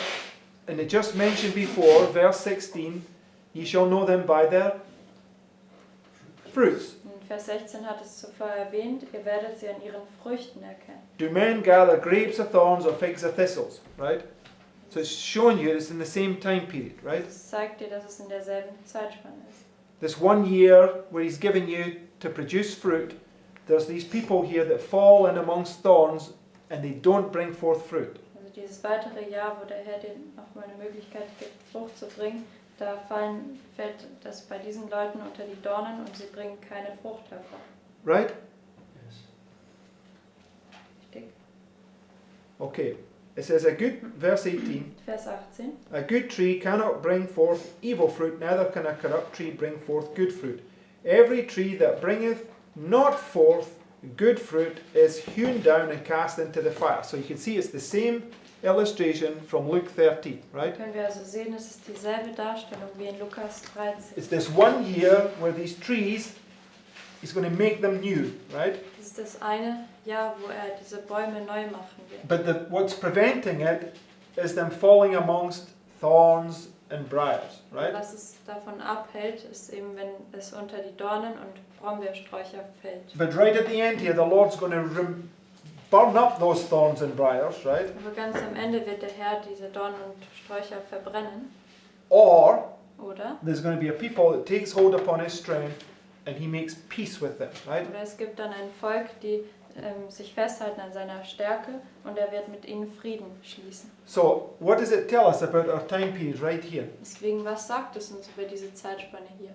and it just mentioned before, verse 16, ye shall know them by their fruits. In Vers 16 hat es zuvor erwähnt, ihr werdet sie an ihren Früchten erkennen. Do men gather grapes of thorns or figs of thistles, right? So it's showing you it's in the same time period, right? Das zeigt dir, dass es in derselben Zeitspanne ist. This 1 year where he's given you to produce fruit, there's these people here that fall in amongst thorns and they don't bring forth fruit. Also dieses weitere Jahr, wo der Herr dir nochmal eine Möglichkeit gibt, Frucht zu bringen, da fällt das bei diesen Leuten unter die Dornen und sie bringen keine Frucht hervor. Right? Yes. Richtig? Okay. It says verse 18, Vers 18. a good tree cannot bring forth evil fruit, neither can a corrupt tree bring forth good fruit. Every tree that bringeth not forth good fruit is hewn down and cast into the fire. So you can see it's the same illustration from Luke 13, right? Können wir also sehen, es ist dieselbe Darstellung wie in Lukas 13. It's this 1 year where these trees, he's going to make them new, right? Das ist das eine Jahr, wo er diese Bäume neu machen wird. But what's preventing it is them falling amongst thorns and briars, right? Was es davon abhält, ist eben, wenn es unter die Dornen und Brombeersträucher fällt. But right at the end here, the Lord's going to burn up those thorns and briars, right? Aber ganz am Ende wird der Herr diese Dornen und Sträucher verbrennen. Or Oder? there's going to be a people that takes hold upon his strength and he makes peace with them, right? Oder es gibt dann ein Volk, die sich festhalten an seiner Stärke und er wird mit ihnen Frieden schließen. So what does it tell us about our time period right here? Deswegen, was sagt es uns über diese Zeitspanne hier?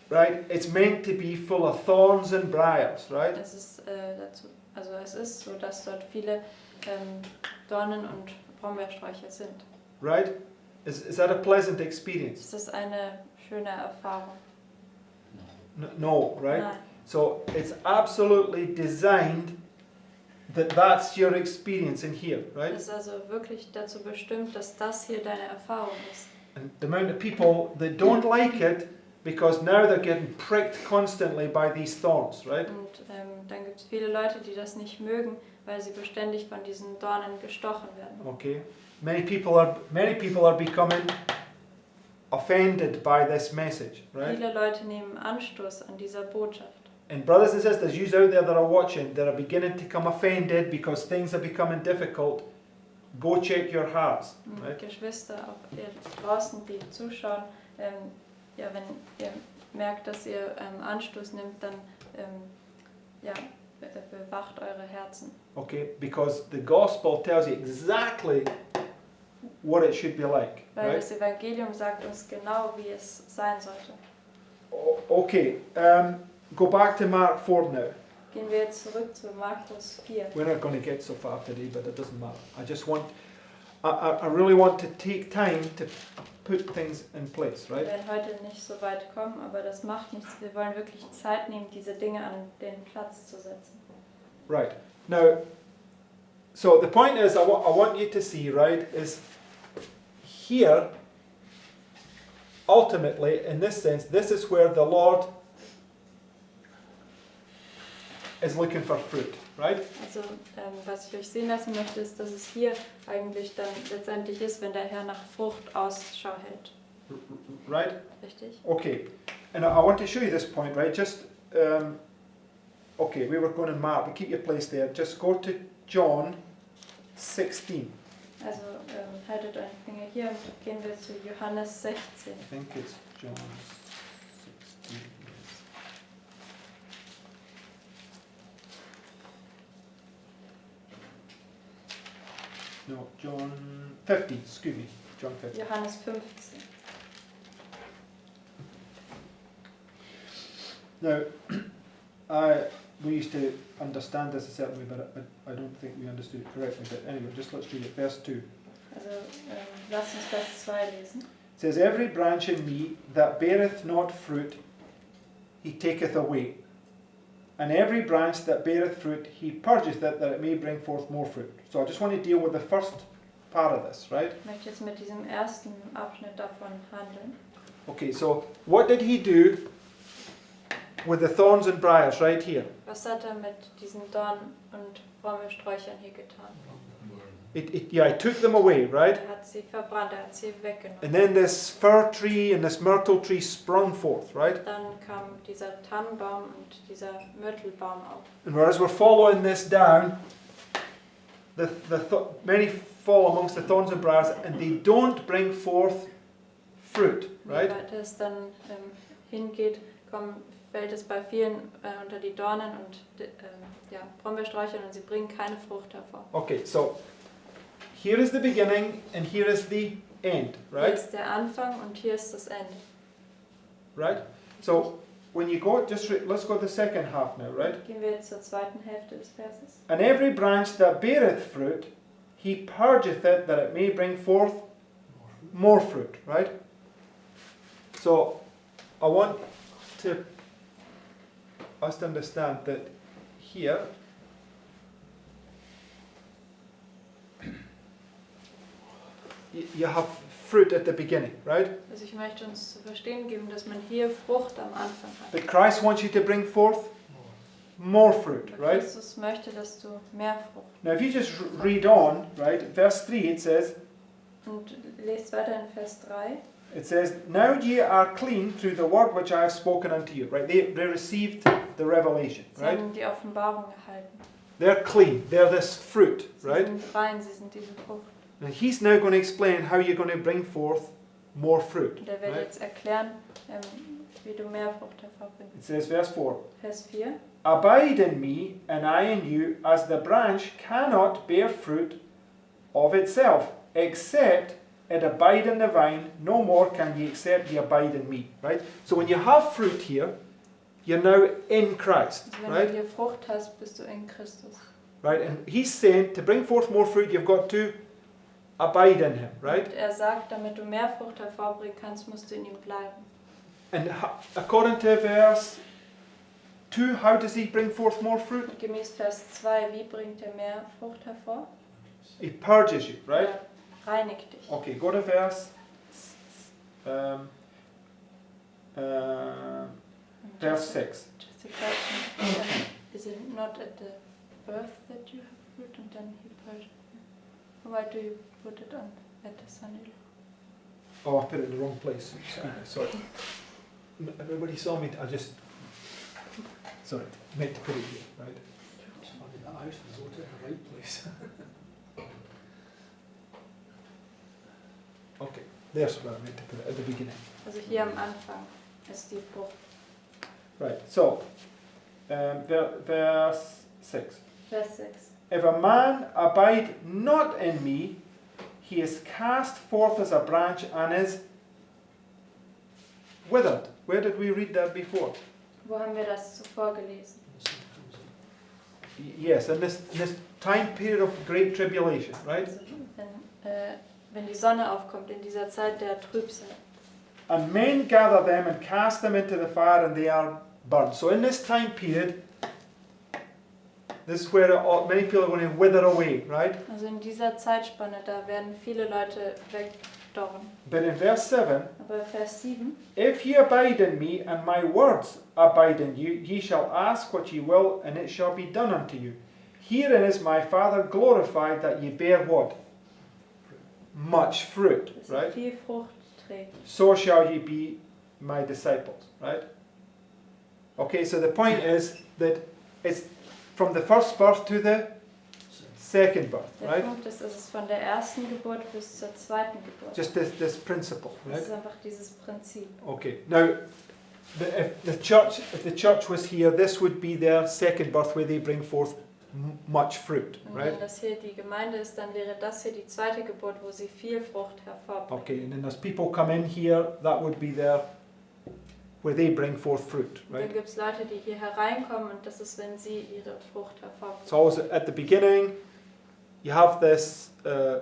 Right? It's meant to be full of thorns and briars, right? Es ist es ist so, dass dort viele Dornen und Brombeersträucher sind. Right? Is that a pleasant experience? Ist das eine schöne Erfahrung? No, right? Nein. So it's absolutely designed that that's your experience in here, right? Es ist also wirklich dazu bestimmt, dass das hier deine Erfahrung ist. And the amount of people that don't like it because now they're getting pricked constantly by these thorns, right? Und dann gibt es viele Leute, die das nicht mögen, weil sie beständig von diesen Dornen gestochen werden. Okay. Many people are becoming offended by this message, right? Viele Leute nehmen Anstoß an dieser Botschaft. And brothers and sisters, you out there that are watching, that are beginning to become offended because things are becoming difficult, go check your hearts, Und right? Geschwister, auch ihr draußen, die zuschauen, wenn ihr merkt, dass ihr Anstoß nimmt, dann bewacht eure Herzen. Okay, because the gospel tells you exactly what it should be like, Weil right? das Evangelium sagt uns genau, wie es sein sollte. Okay, go back to Mark 4 now. Gehen wir jetzt zurück zu Markus 4. We're not going to get so far today, but it doesn't matter. I really want to take time to put things in place, Wir right? werden heute nicht so weit kommen, aber das macht nichts. Wir wollen wirklich Zeit nehmen, diese Dinge an den Platz zu setzen. Right. Now, so the point is, I want you to see, right, is here, ultimately, in this sense, this is where the Lord is looking for fruit, right? Also, was ich euch sehen lassen möchte, ist, dass es hier eigentlich dann letztendlich ist, wenn der Herr nach Frucht Ausschau hält. Right? Richtig? Okay. And I want to show you this point, right? Just, okay, we were going in Mark, but keep your place there. Just go to John 16. Also, haltet eure Finger hier und gehen wir zu Johannes 16. I think it's John 16. No, John 15, excuse me. John 15. Johannes 15. Now, we used to understand this a certain way, but I don't think we understood it correctly. But anyway, just let's read it. Verse 2. Also, lasst uns Vers 2 lesen. It says, every branch in me that beareth not fruit, he taketh away. And every branch that beareth fruit, he purgeth it, that it may bring forth more fruit. So I just want to deal with the first part of this, right? Ich möchte jetzt mit diesem ersten Abschnitt davon handeln. Okay, so what did he do with the thorns and briars right here? Was hat mit diesen Dornen und Brombeersträuchern hier getan? He took them away, right? Er hat sie verbrannt, er hat sie weggenommen. And then this fir tree and this myrtle tree sprung forth, right? Dann kam dieser Tannenbaum und dieser Myrtelbaum auf. And whereas we're following this down, many fall amongst the thorns and briars, and they don't bring forth fruit, right? Wie weiter es dann hingeht, fällt es bei vielen unter die Dornen und Brombeersträuchern und sie bringen keine Frucht hervor. Okay, so here is the beginning and here is the end, Hier right? ist der Anfang und hier ist das Ende. Right? So when you go, let's go to the second half now, right? Gehen wir jetzt zur zweiten Hälfte des Verses. And every branch that beareth fruit, he purgeth it, that it may bring forth more fruit, right? So I want us to understand that here you have fruit at the beginning, right? Also ich möchte uns zu verstehen geben, dass man hier Frucht am Anfang hat. But Christ wants you to bring forth more fruit, Und right? Jesus möchte, dass du mehr Frucht. Now if you just read on, right, verse 3 it says, Und lest weiter in Vers 3. it says, now ye are clean through the word which I have spoken unto you, right? They received the revelation, Sie right? haben die Offenbarung erhalten. They're clean, they're this fruit, Sie right? sind rein, sie sind diese Frucht. And he's now going to explain how you're going to bring forth more fruit, Und er wird right? jetzt erklären, wie du mehr Frucht hervorbringst. It says, verse 4, Vers 4. abide in me, and I in you, as the branch cannot bear fruit of itself, except it abide in the vine, no more can ye except ye abide in me, right? So when you have fruit here, you're now in Christ, Also wenn right? du hier Frucht hast, bist du in Christus. Right? And he's saying, to bring forth more fruit, you've got to abide in him, right? Und er sagt, damit du mehr Frucht hervorbringen kannst, musst du in ihm bleiben. And according to verse 2, how does he bring forth more fruit? Und gemäß Vers 2, wie bringt er mehr Frucht hervor? He purges you, right? Er reinigt dich. Okay, go to verse verse 6. Just a question. Is it not at the birth that you have fruit and then he purges? Why do you put it on at the sunny? Oh, I put it in the wrong place. Excuse me, sorry. Everybody saw me. I just sorry, meant to put it here, right? It's funny that I actually wrote it in the right place. Okay, there's where I meant to put it at the beginning. Also hier am Anfang ist die Frucht. Right. So, verse 6. Vers 6. If a man abide not in me, he is cast forth as a branch and is withered. Where did we read that before? Wo haben wir das zuvor gelesen? Yes, in this time period of great tribulation, right? Also, wenn die Sonne aufkommt, in dieser Zeit der Trübsal. And men gather them and cast them into the fire and they are burnt. So in this time period, this is where many people are going to wither away, right? Also in dieser Zeitspanne, da werden viele Leute wegdorren. But in verse 7, Aber Vers 7, if ye abide in me and my words abide in you, ye shall ask what ye will and it shall be done unto you. Herein is my Father glorified that ye bear what? Much fruit, dass right? viel Frucht trägt. So shall ye be my disciples, right? Okay, so the point is that it's from the first birth to the second birth, Der right? Punkt ist, es ist von der ersten Geburt bis zur zweiten Geburt. Just this principle, Das right? ist einfach dieses Prinzip. Okay, now if the church was here, this would be their second birth where they bring forth much fruit, Und right? wenn das hier die Gemeinde ist, dann wäre das hier die zweite Geburt, wo sie viel Frucht hervorbringen. Okay, and then as people come in here, that would be their where they bring forth fruit, Und dann right? gibt es Leute, die hier hereinkommen und das ist, wenn sie ihre Frucht hervorbringen. So always at the beginning, you have this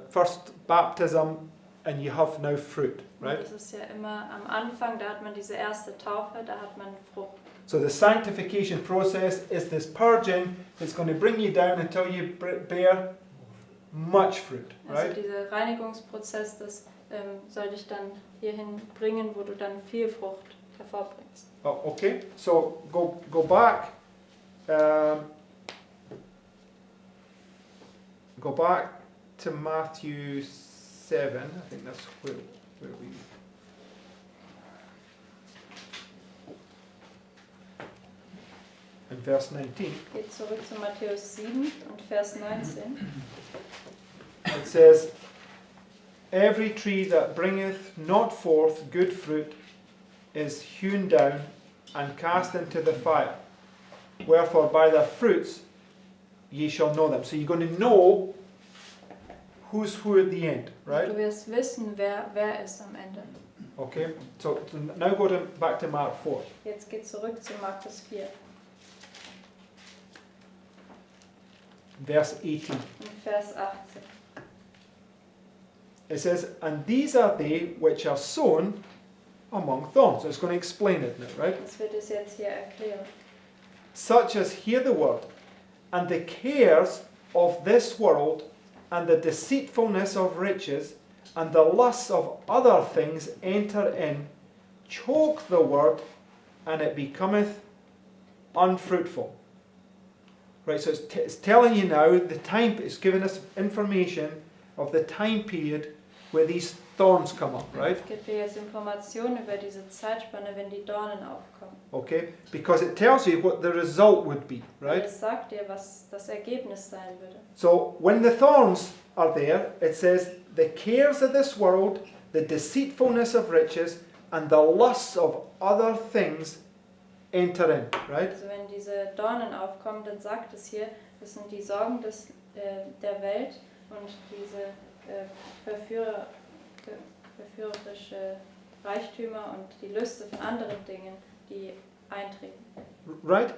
first baptism, and you have now fruit, right? Und das ist ja immer am Anfang, da hat man diese erste Taufe, da hat man Frucht. So the sanctification process is this purging that's going to bring you down until you bear much fruit, Also right? dieser Reinigungsprozess, das soll dich dann hierhin bringen, wo du dann viel Frucht hervorbringst. Oh, okay, so go back. Go back to Matthew 7. I think that's where we. In verse 19, Geht zurück zu Matthäus 7 und Vers 19. it says, "Every tree that bringeth not forth good fruit is hewn down and cast into the fire. Wherefore by their fruits ye shall know them." So you're going to know who's who at the end, right? Du wirst wissen, wer ist am Ende. Okay, so now go back to Mark 4. Jetzt geht zurück zu Markus 4 Verse 18. und Vers 18. It says, "And these are they which are sown among thorns." So it's going to explain it now, right? Das wird es jetzt hier erklären. "Such as hear the word, and the cares of this world, and the deceitfulness of riches, and the lusts of other things enter in, choke the word, and it becometh unfruitful." Right, so it's telling you now the time, it's giving us information of the time period where these thorns come up, right? Es gibt dir jetzt Informationen über diese Zeitspanne, wenn die Dornen aufkommen. Okay, because it tells you what the result would be, Weil right? es sagt dir, was das Ergebnis sein würde. So when the thorns are there, it says, "The cares of this world, the deceitfulness of riches, and the lusts of other things enter in," right? Also wenn diese Dornen aufkommen, dann sagt es hier, das sind die Sorgen der Welt und diese verführerische Reichtümer und die Lüste von anderen Dingen, die eintreten. Right?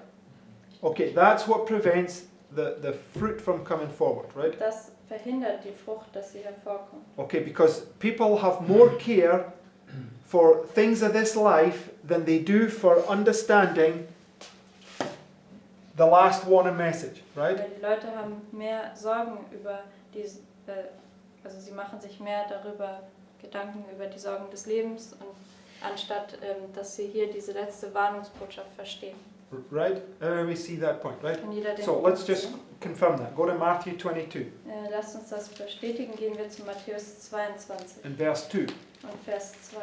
Okay, that's what prevents the fruit from coming forward, right? Das verhindert die Frucht, dass sie hervorkommt. Okay, because people have more care for things of this life than they do for understanding the last warning message, right? Weil die Leute haben mehr Sorgen über diese, also sie machen sich mehr darüber Gedanken über die Sorgen des Lebens, und anstatt dass sie hier diese letzte Warnungsbotschaft verstehen. Right? We see that point, right? Kann jeder den So Punkt let's just sehen? confirm that. Go to Matthew 22 Lasst uns das bestätigen. Gehen wir zu Matthäus 22 and verse 2. und Vers 2.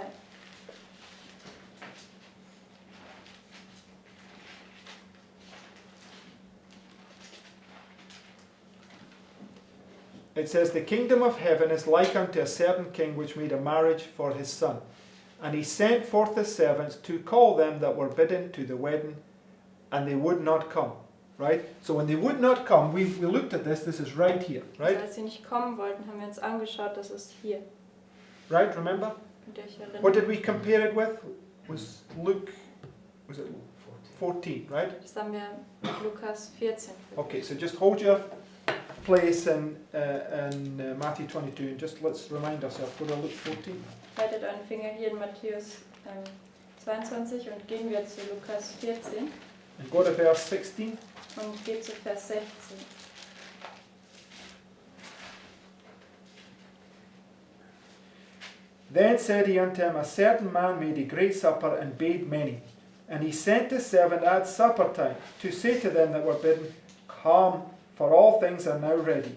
It says, "The kingdom of heaven is like unto a certain king which made a marriage for his son. And he sent forth his servants to call them that were bidden to the wedding, and they would not come. right? So when they would not come, we looked at this is right here, right? Also als sie nicht kommen wollten, haben wir uns angeschaut, das ist hier. Right, remember? Könnt ihr euch What erinnern? did we compare it with? Was Luke, was it 14, right? Das haben wir mit Lukas 14. Okay, so just hold your place in Matthew 22 and just let's remind ourselves. Go to Luke 14. Haltet euren Finger hier in Matthäus 22 und gehen wir zu Lukas 14 And go to verse 16. und geht zu Vers 16. Then said he unto him, a certain man made a great supper and bade many. And he sent his servant at supper time to say to them that were bidden, Come, for all things are now ready.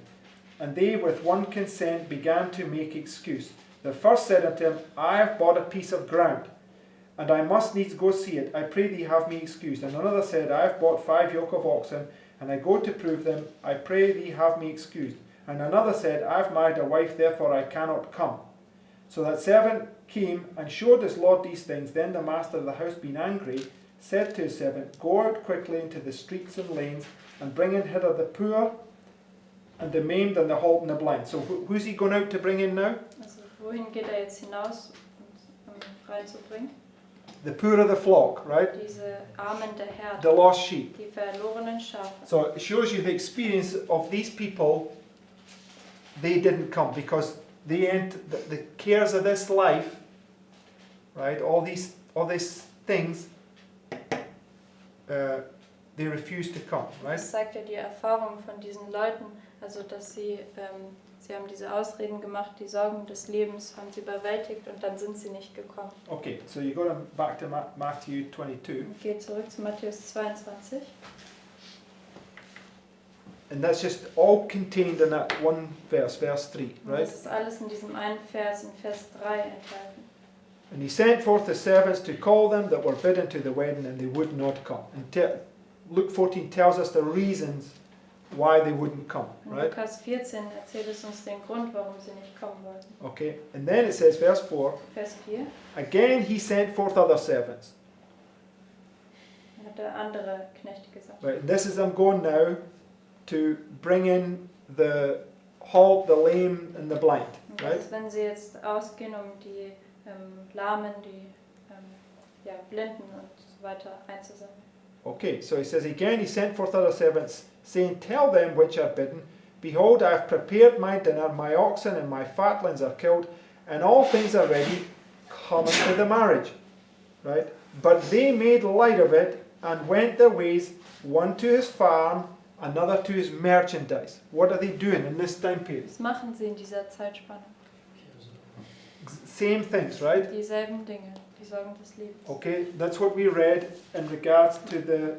And they with one consent began to make excuse. The first said unto him, I have bought a piece of ground, and I must needs go see it. I pray thee have me excused. And another said, I have bought 5 yoke of oxen, and I go to prove them. I pray thee have me excused. And another said, I have married a wife, therefore I cannot come. So that servant came and showed his lord these things. Then the master of the house, being angry, said to his servant, Go out quickly into the streets and lanes, and bring in hither the poor, and the maimed, and the halt, and the blind. So who's he going out to bring in now? Also wohin geht er jetzt hinaus, um reinzubringen? The poor of the flock, right? Diese Armen der Herde, The lost sheep. die verlorenen Schafe. So it shows you the experience of these people. They didn't come because they entered the cares of this life, right? All these things. They refused to come, right? Das zeigt ja die Erfahrung von diesen Leuten, also dass sie haben diese Ausreden gemacht, die Sorgen des Lebens haben sie überwältigt und dann sind sie nicht gekommen. Okay, so you go back to Matthew 22, Und geht zurück zu Matthäus 22. and that's just all contained in that one verse, verse 3, Und right? das ist alles in diesem einen Vers, in Vers 3 enthalten. And he sent forth the servants to call them that were bidden to the wedding, and they would not come. And Luke 14 tells us the reasons why they wouldn't come, In right? Lukas 14 erzählt es uns den Grund, warum sie nicht kommen wollten. Okay, and then it says, verse 4, Vers 4, again he sent forth other servants. hat andere Knechte gesagt. Right, and this is them going now to bring in the halt, the lame, and the blind, Und right? das ist, wenn sie jetzt ausgehen, um die Lahmen, die Blinden und so weiter einzusammeln. Okay, so he says, again he sent forth other servants, saying, Tell them which are bidden, Behold, I have prepared my dinner, my oxen and my fatlings are killed, and all things are ready, come unto the marriage. Right? But they made light of it, and went their ways, one to his farm, another to his merchandise. What are they doing in this time period? Was machen sie in dieser Zeitspanne? Same things, right? Dieselben Dinge, die Sorgen des Lebens. Okay, that's what we read in regards to the...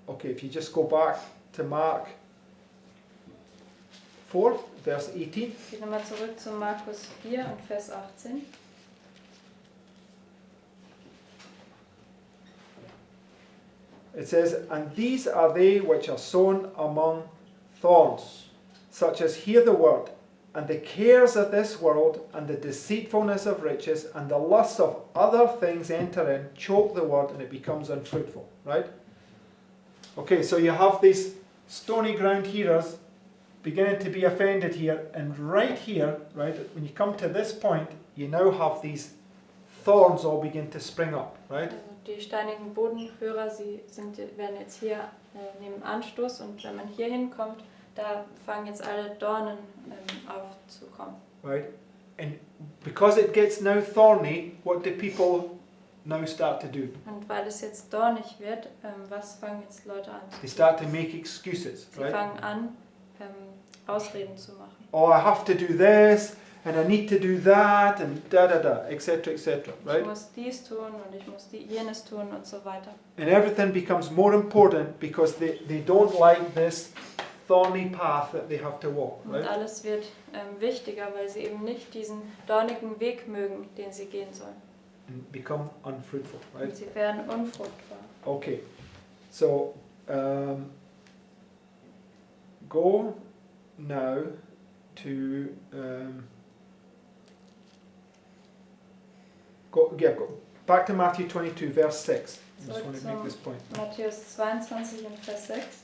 okay, if you just go back to Mark 4, verse 18. Geht nochmal zurück zu Markus 4 und Vers 18. It says, And these are they which are sown among thorns, such as hear the word, and the cares of this world, and the deceitfulness of riches, and the lusts of other things enter in, choke the word, and it becomes unfruitful. Right? Okay, so you have these stony ground hearers beginning to be offended here, and right here, right, when you come to this point, you now have these thorns all begin to spring up, right? Also die steinigen Bodenhörer, werden jetzt hier nehmen Anstoß, und wenn man hier hinkommt, da fangen jetzt alle Dornen aufzukommen. Right? And because it gets now thorny, what do people now start to do? Und weil es jetzt dornig wird, was fangen jetzt Leute an zu They tun? start to make excuses, Sie right? fangen an, Ausreden zu machen. Oh, I have to do this, and I need to do that, and etc., right? Ich muss dies tun und ich muss jenes tun und so weiter. And everything becomes more important because they don't like this thorny path that they have to walk, Und right? alles wird wichtiger, weil sie eben nicht diesen dornigen Weg mögen, den sie gehen sollen. And become unfruitful, Und right? sie werden unfruchtbar. Okay, so go now to go back to Matthew 22, verse 6. I just want to make this point. Matthäus 22 und Vers 6.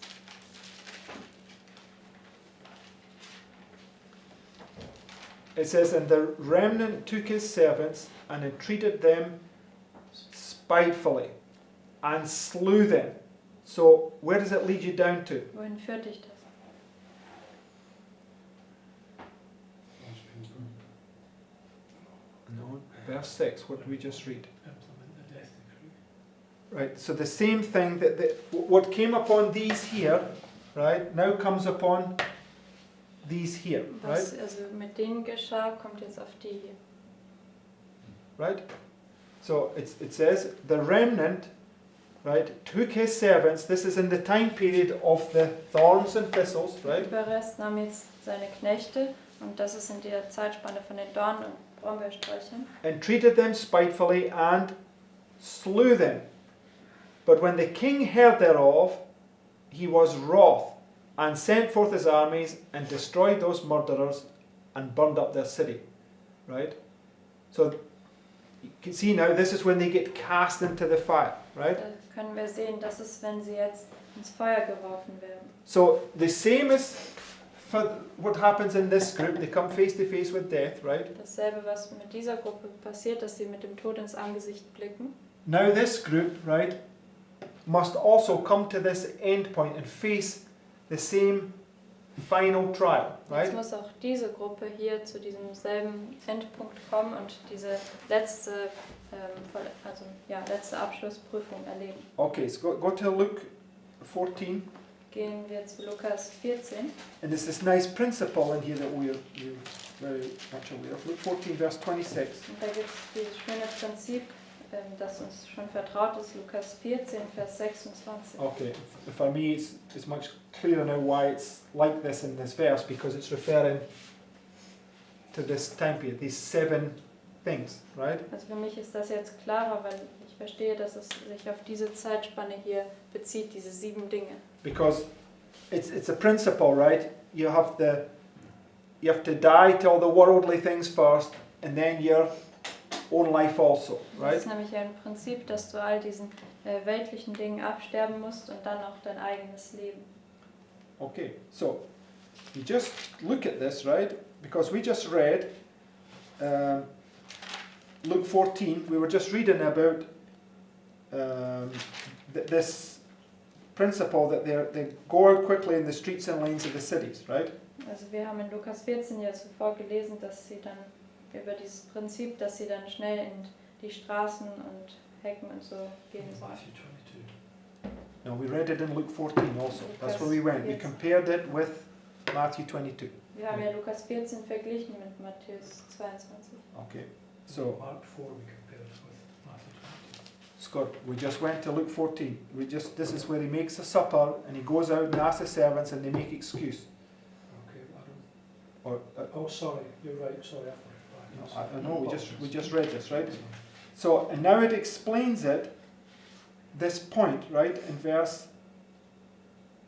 It says, and the remnant took his servants and entreated them spitefully and slew them. So where does it lead you down to? Wohin führt dich das? Most people No, verse 6, what did we just read? implement the death decree. Right, so the same thing that what came upon these here, right, now comes upon these here, right? Was also mit denen geschah, kommt jetzt auf die hier. Right? So it says, the remnant, right, took his servants, this is in the time period of the thorns and thistles, right? Überrest nahm jetzt seine Knechte und das ist in der Zeitspanne von den Dornen und Brombeersträuchern. And treated them spitefully and slew them. But when the king heard thereof, he was wroth, and sent forth his armies, and destroyed those murderers, and burned up their city. Right? So, you can see now, this is when they get cast into the fire. Right? Da können wir sehen, das ist, wenn sie jetzt ins Feuer geworfen werden. So, the same as for what happens in this group, they come face to face with death, right? Dasselbe, was mit dieser Gruppe passiert, dass sie mit dem Tod ins Angesicht blicken. Now this group, right, must also come to this end point and face the same final trial, Jetzt right? muss auch diese Gruppe hier zu diesem selben Endpunkt kommen und diese letzte, letzte Abschlussprüfung erleben. Okay, so go to Luke 14, Gehen wir zu Lukas 14. and there's this nice principle in here that we're very much aware of. Luke 14, verse 26. Und da gibt es dieses schöne Prinzip, das uns schon vertraut ist, Lukas 14, Vers 26. Okay, for me it's much clearer now why it's like this in this verse, because it's referring to this time period, these 7 things, right? Also für mich ist das jetzt klarer, weil ich verstehe, dass es sich auf diese Zeitspanne hier bezieht, diese 7 Dinge. Because it's a principle, right? You have to die to all the worldly things first, and then your own life also, Das right? ist nämlich ein Prinzip, dass du all diesen weltlichen Dingen absterben musst und dann auch dein eigenes Leben. Okay, so you just look at this, right? Because we just read Luke 14. We were just reading about this principle that they go out quickly in the streets and lanes of the cities, right? Also wir haben in Lukas 14 ja zuvor gelesen, dass sie dann über dieses Prinzip, dass sie dann schnell in die Straßen und Hecken und so gehen sollen. Matthew 22. No, we read it in Luke 14 also. That's where we went. We compared it with Matthew 22. Wir haben ja Lukas 14 verglichen mit Matthäus 22. Okay, so Mark 4 we compared with Matthew 22. Scott, we just went to Luke 14. This is where he makes a supper and he goes out and asks the servants and they make excuse. Okay, I Or don't. Oh, sorry, you're right. Sorry, I know we just read this, right? So and now it explains it. This point, right, in verse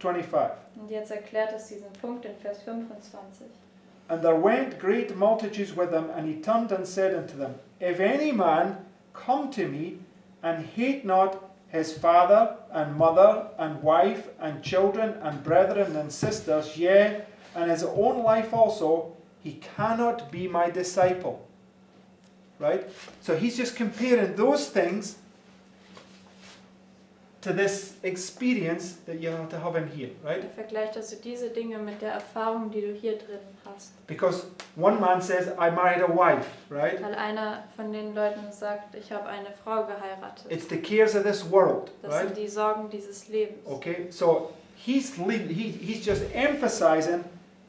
25. Und jetzt erklärt es diesen Punkt in Vers 25. And there went great multitudes with him, and he turned and said unto them, If any man come to me, and hate not his father, and mother, and wife, and children, and brethren, and sisters, yea, and his own life also, he cannot be my disciple. Right? So he's just comparing those things to this experience that you have to have in here, right? Er vergleicht also diese Dinge mit der Erfahrung, die du hier drin hast. Because one man says, I married a wife, right? Weil einer von den Leuten sagt, ich habe eine Frau geheiratet. It's the cares of this world, Das right? sind die Sorgen dieses Lebens. Okay, so he's just emphasizing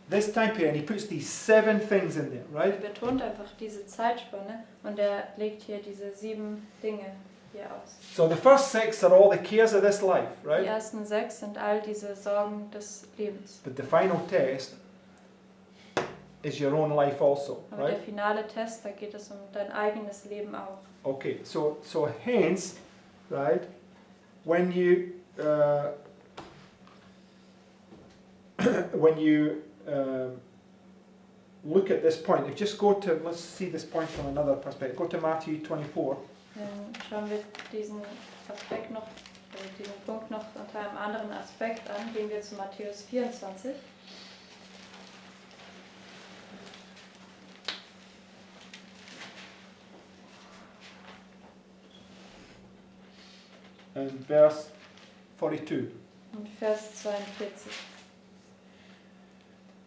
this time period, and he puts these 7 things in there, Er right? betont einfach diese Zeitspanne und er legt hier diese 7 Dinge hier aus. So the first 6 are all the cares of this life, Die right? ersten 6 sind all diese Sorgen des Lebens. But the final test is your own life also, Aber der right? finale Test, da geht es um dein eigenes Leben auch. Okay, so hence, right, when you look at this point, if just go to, let's see this point from another perspective. Go to Matthew 24. Dann schauen wir diesen Aspekt noch, also diesen Punkt noch unter einem anderen Aspekt an. Gehen wir zu Matthäus 24. And verse 42. Und Vers 42.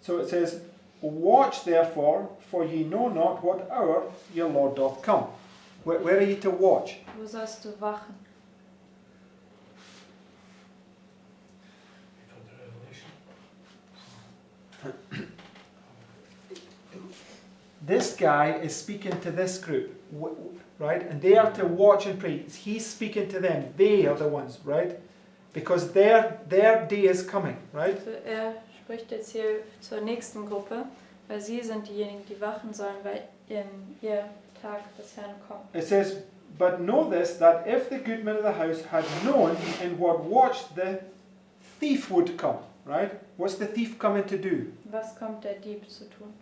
So it says, Watch therefore, for ye know not what hour your Lord doth come. Where are you to watch? Wo sollst du wachen? For the revelation. This guy is speaking to this group, right? And they are to watch and pray. He's speaking to them. They are the ones, right? Because their day is coming, right? Also spricht jetzt hier zur nächsten Gruppe, weil sie sind diejenigen, die wachen sollen, weil ihr Tag des Herrn kommt. It says, But know this, that if the good man of the house had known in what watch the thief would come, right? What's the thief coming to do? Was kommt der Dieb zu tun?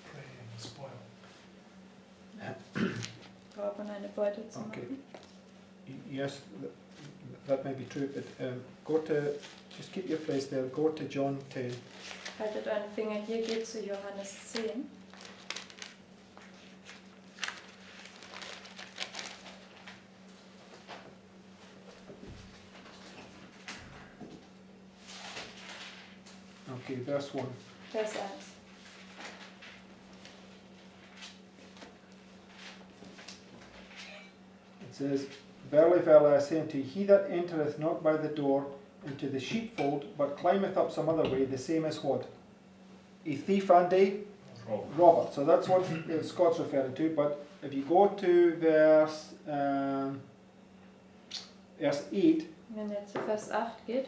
Pray and spoil. Raub und eine Beute zu Okay. machen. Yes, that may be true, but go to, just keep your place there, go to John 10. Haltet euren Finger hier, geht zu Johannes 10. Okay, verse 1. Vers 1. It says, Verily, verily, I say unto you, he that entereth not by the door into the sheepfold, but climbeth up some other way, the same is what? A thief and a robber. So that's what Scott's referring to. But if you go to verse 8, Wenn ihr zu Vers 8 geht,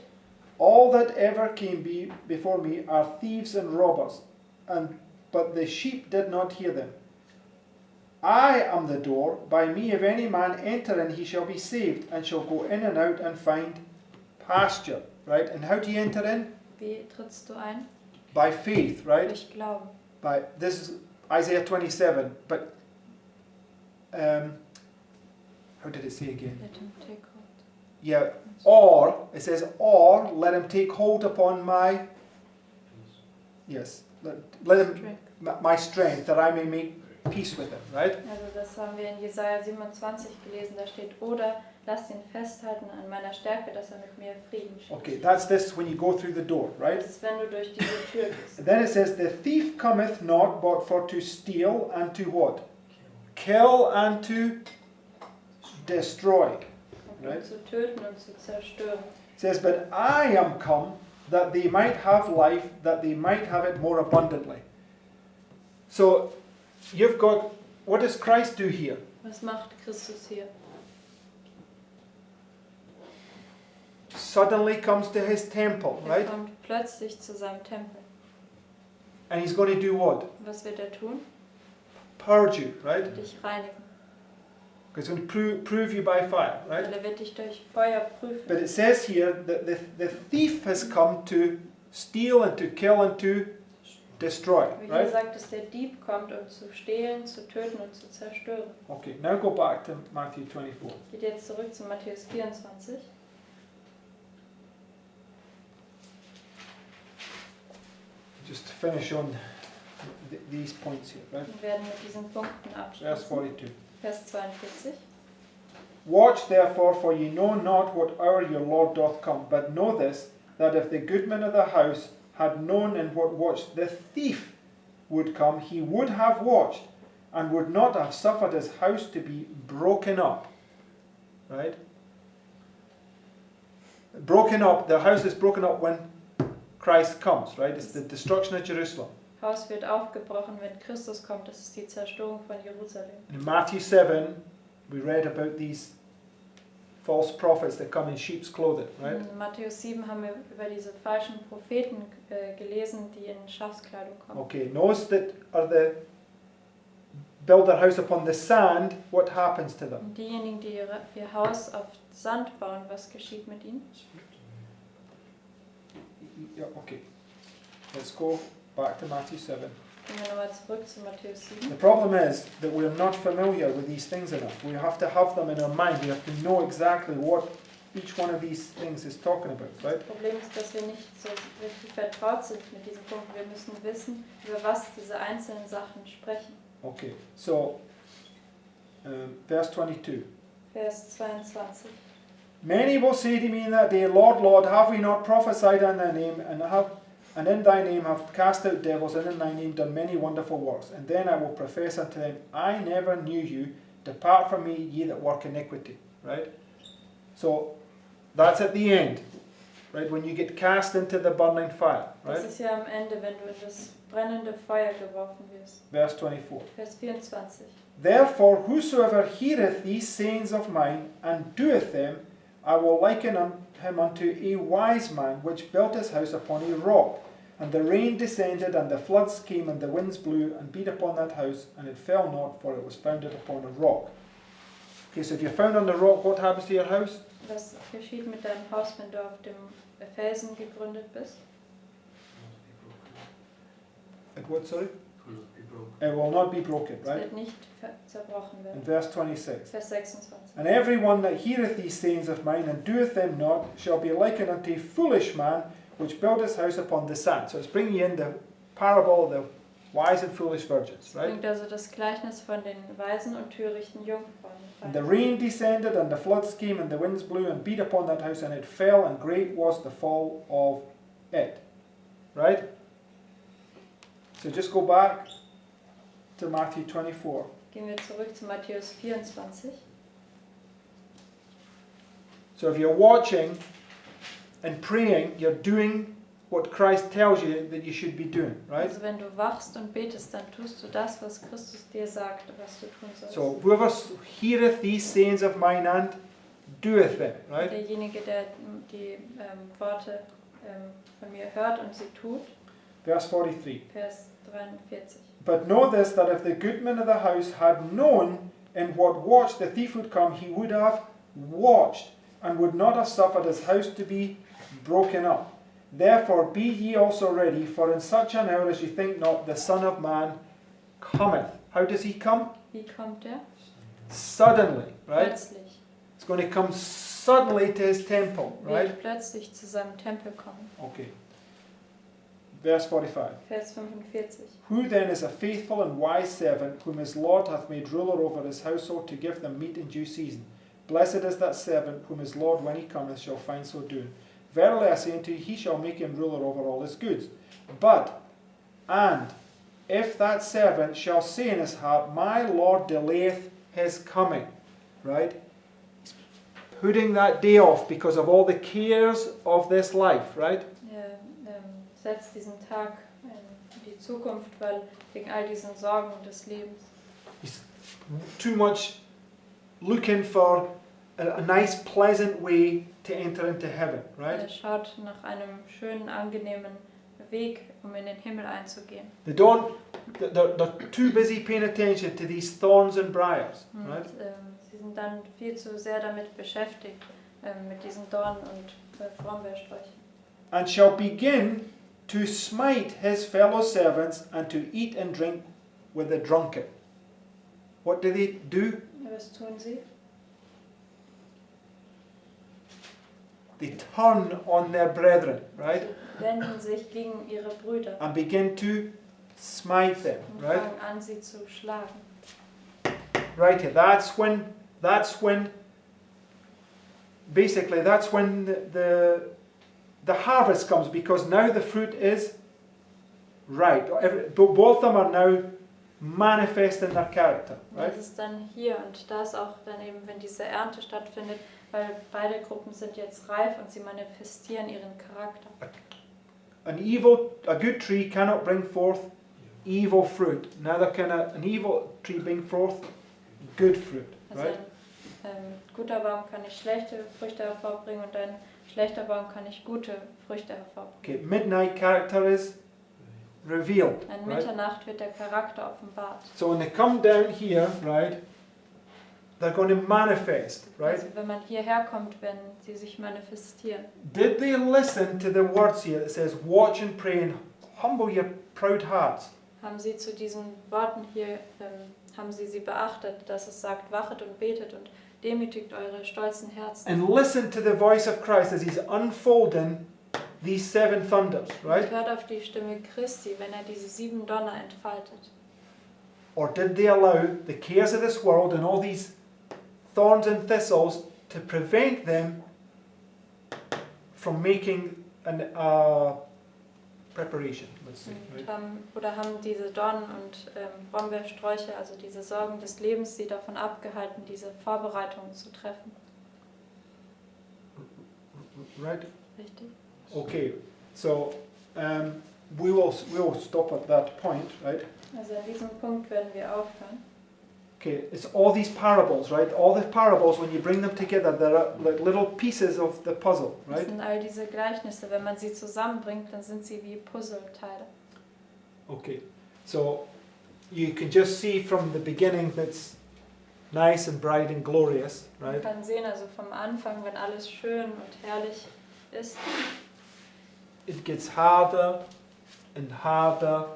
all that ever came before me are thieves and robbers, but the sheep did not hear them. I am the door. By me if any man enter in, he shall be saved, and shall go in and out and find pasture. Right? And how do you enter in? wie trittst du ein? By faith, right? Durch Glauben. By this is Isaiah 27. But how did it say again? Let him take hold. Yeah. Or it says, or let him take hold upon my let him Strength. my strength, that I may make peace with him. Right? Also das haben wir in Jesaja 27 gelesen, da steht, oder lasst ihn festhalten an meiner Stärke, dass er mit mir Frieden schließt. Okay, that's this when you go through the door, right? Das ist, wenn du durch diese Tür gehst. And then it says, the thief cometh not but for to steal and to what? Kill and to destroy. Um Right. zu töten und zu zerstören. It says, but I am come that they might have life, that they might have it more abundantly. So you've got, what does Christ do here? Was macht Christus hier? Suddenly comes to his temple, right? Er kommt plötzlich zu seinem Tempel. And he's going to do what? Was wird er tun? Purge you, right? Dich reinigen. He's going to prove you by fire, right? Weil er wird dich durch Feuer prüfen. But it says here that the thief has come to steal and to kill and to destroy, Aber hier right? sagt es, der Dieb kommt, um zu stehlen, zu töten und zu zerstören. Okay, now go back to Matthew 24. Geht jetzt zurück zu Matthäus 24. Just to finish on these points here, right? Wir werden mit diesen Punkten Verse abschließen. 42. Vers 42. Watch therefore, for ye know not what hour your Lord doth come. But know this, that if the goodman of the house had known in what watch the thief would come, he would have watched, and would not have suffered his house to be broken up. Right? Broken up, the house is broken up when Christ comes, right? It's the destruction of Jerusalem. Haus wird aufgebrochen, wenn Christus kommt. Das ist die Zerstörung von Jerusalem. In Matthew 7, we read about these false prophets that come in sheep's clothing, right? In Matthäus 7 haben wir über diese falschen Propheten gelesen, die in Schafskleidung kommen. Okay, those that are build their house upon the sand, what happens to them? Und diejenigen, die ihr Haus auf Sand bauen, was geschieht mit ihnen? Yeah, okay. Let's go back to Matthew 7. Gehen wir nochmal zurück zu Matthäus 7. The problem is that we're not familiar with these things enough. We have to have them in our mind. We have to know exactly what each one of these things is talking about, right? Das Problem ist, dass wir nicht so richtig vertraut sind mit diesen Punkten. Wir müssen wissen, über was diese einzelnen Sachen sprechen. Okay, so verse 22. Vers 22. Many will say to me in that day, Lord, Lord, have we not prophesied in thy name, and in thy name have cast out devils, and in thy name done many wonderful works? And then I will profess unto them, I never knew you. Depart from me, ye that work iniquity. Right? So that's at the end, right? When you get cast into the burning fire, right? Das ist ja am Ende, wenn du in das brennende Feuer geworfen wirst. Verse 24. Vers 24. Therefore, whosoever heareth these sayings of mine, and doeth them, I will liken him unto a wise man, which built his house upon a rock. And the rain descended, and the floods came, and the winds blew, and beat upon that house, and it fell not, for it was founded upon a rock. Okay, so if you're found on the rock, what happens to your house? Was geschieht mit deinem Haus, wenn du auf dem Felsen gegründet bist? It what, sorry? Will not be broken. It will not be broken, Es right? wird nicht zerbrochen In werden. verse 26. Vers 26. And every one that heareth these sayings of mine, and doeth them not, shall be likened unto a foolish man, which built his house upon the sand. So it's bringing in the parable of the wise and foolish virgins, right? Bringt also das Gleichnis von den weisen und törichten Jungfrauen. And the rain descended, and the floods came, and the winds blew, and beat upon that house, and it fell, and great was the fall of it. Right? So just go back to Matthew 24. Gehen wir zurück zu Matthäus 24. So if you're watching and praying, you're doing what Christ tells you that you should be doing, right? Also wenn du wachst und betest, dann tust du das, was Christus dir sagt, was du tun sollst. So whoever heareth these sayings of mine and doeth them, right? Derjenige, der die Worte von mir hört und sie tut. Verse 43. Vers 43. But know this, that if the goodman of the house had known in what watch the thief would come, he would have watched, and would not have suffered his house to be broken up. Therefore be ye also ready, for in such an hour as ye think not, the Son of Man cometh. How does he come? Wie kommt er? Suddenly, right? Plötzlich. It's going to come suddenly to his temple, right? Wird plötzlich zu seinem Tempel kommen. Okay. Verse 45. Vers 45. Who then is a faithful and wise servant, whom his Lord hath made ruler over his household, to give them meat in due season? Blessed is that servant, whom his Lord, when he cometh, shall find so doing. Verily I say unto you, he shall make him ruler over all his goods. And if that servant shall say in his heart, my Lord delayeth his coming, right? He's putting that day off because of all the cares of this life, right? Er setzt diesen Tag in die Zukunft, weil wegen all diesen Sorgen des Lebens. He's too much looking for a nice, pleasant way to enter into heaven, right? Er schaut nach einem schönen, angenehmen Weg, um in den Himmel einzugehen. They're too busy paying attention to these thorns and briars, Und right? sie sind dann viel zu sehr damit beschäftigt, mit diesen Dornen und Brombeersträuchen. And shall begin to smite his fellow servants and to eat and drink with the drunken. What do they do? Was tun sie? They turn on their brethren, right? Sie wenden sich gegen ihre Brüder And begin to smite them, und right? fangen an, sie zu schlagen. Right here. That's when basically that's when the harvest comes, because now the fruit is ripe. Both of them are now manifesting their character, right? Das ist dann hier und da ist auch dann eben, wenn diese Ernte stattfindet, weil beide Gruppen sind jetzt reif und sie manifestieren ihren Charakter. A good tree cannot bring forth evil fruit. Neither can an evil tree bring forth good fruit, Also right? ein guter Baum kann nicht schlechte Früchte hervorbringen und ein schlechter Baum kann nicht gute Früchte hervorbringen. Okay, midnight character is revealed, An right? Mitternacht wird der Charakter offenbart. So when they come down here, right, they're going to manifest, right? Also wenn man hierher kommt, wenn sie sich manifestieren. Did they listen to the words here that says, watch and pray and humble your proud hearts? haben sie zu diesen Worten hier, haben sie beachtet, dass es sagt, wachet und betet und demütigt eure stolzen Herzen. And listen to the voice of Christ as he's unfolding these 7 thunders, right? Und hört auf die Stimme Christi, wenn er diese 7 Donner entfaltet. Or did they allow the cares of this world and all these thorns and thistles to prevent them from making an preparation, let's say, right? Haben diese Dornen und Brombeersträucher, also diese Sorgen des Lebens, sie davon abgehalten, diese Vorbereitungen zu treffen. Right? Richtig? Okay, so we will stop at that point, right? Also an diesem Punkt werden wir aufhören. Okay, it's all these parables, right? All the parables, when you bring them together, they're like little pieces of the puzzle, Das right? sind all diese Gleichnisse. Wenn man sie zusammenbringt, dann sind sie wie Puzzleteile. Okay, so you can just see from the beginning that's nice and bright and glorious, Man right? kann sehen, also vom Anfang, wenn alles schön und herrlich ist, It gets harder and harder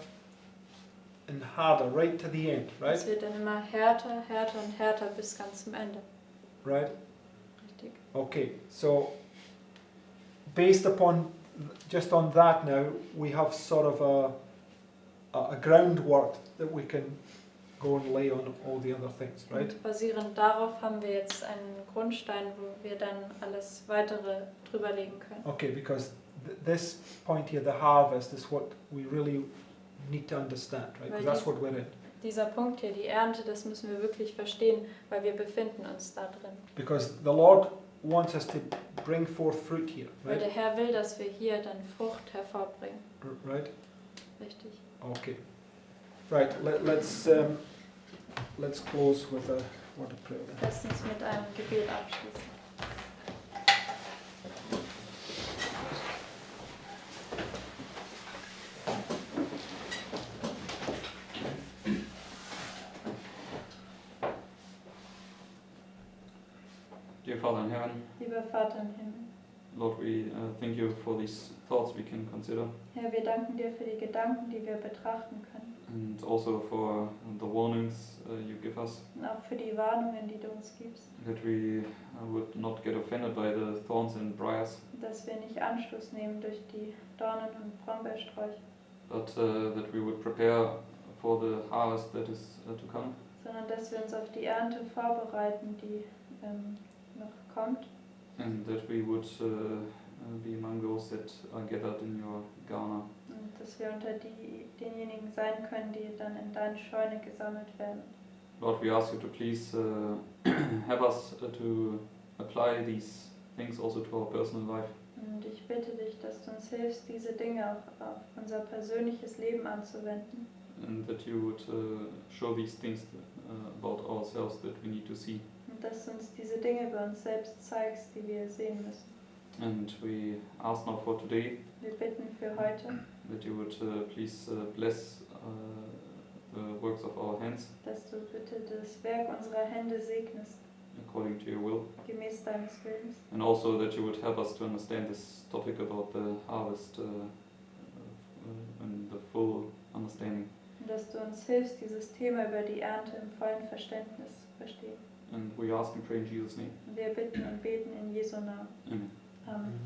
and harder right to the end, right? es wird dann immer härter, härter und härter bis ganz zum Ende. Right? Richtig. Okay, so based upon just on that now, we have sort of a groundwork that we can go and lay on all the other things, right? Und basierend darauf haben wir jetzt einen Grundstein, wo wir dann alles weitere drüberlegen können. Okay, because this point here, the harvest, is what we really need to understand, right? Because that's what we're in. Dieser Punkt hier, die Ernte, das müssen wir wirklich verstehen, weil wir befinden uns da drin. Because the Lord wants us to bring forth fruit here, Weil der right? Herr will, dass wir hier dann Frucht hervorbringen. Right? Richtig. Okay. Right. Let's close with a word of prayer. then. Lass uns mit einem Gebet abschließen. Dear Father in heaven, Lieber Vater im Himmel, Lord, we thank you for these thoughts we can consider, Herr, wir danken dir für die Gedanken, die wir betrachten können. and also for the warnings you give us, Und auch für die Warnungen, die du uns gibst. that we would not get offended by the thorns and briars, Dass wir nicht Anstoß nehmen durch die Dornen und Brombeersträucher, but that we would prepare for the harvest that is to come, sondern dass wir uns auf die Ernte vorbereiten, die noch kommt. and that we would be among those that are gathered in your garner. Und dass wir unter denjenigen sein können, die dann in deine Scheune gesammelt werden. Lord, we ask you to please help us to apply these things also to our personal life, Und ich bitte dich, dass du uns hilfst, diese Dinge auch auf unser persönliches Leben anzuwenden. and that you would show these things about ourselves that we need to see. Und dass du uns diese Dinge bei uns selbst zeigst, die wir sehen müssen. And we ask now for today Wir bitten für heute, that you would please bless the works of our hands dass du bitte das Werk unserer Hände segnest, according to your will, gemäß deines Willens. and also that you would help us to understand this topic about the harvest in the full understanding. Und dass du uns hilfst, dieses Thema über die Ernte im vollen Verständnis zu verstehen. And we ask and pray in Jesus' name. Und wir bitten und beten in Jesu Namen. Amen. Amen.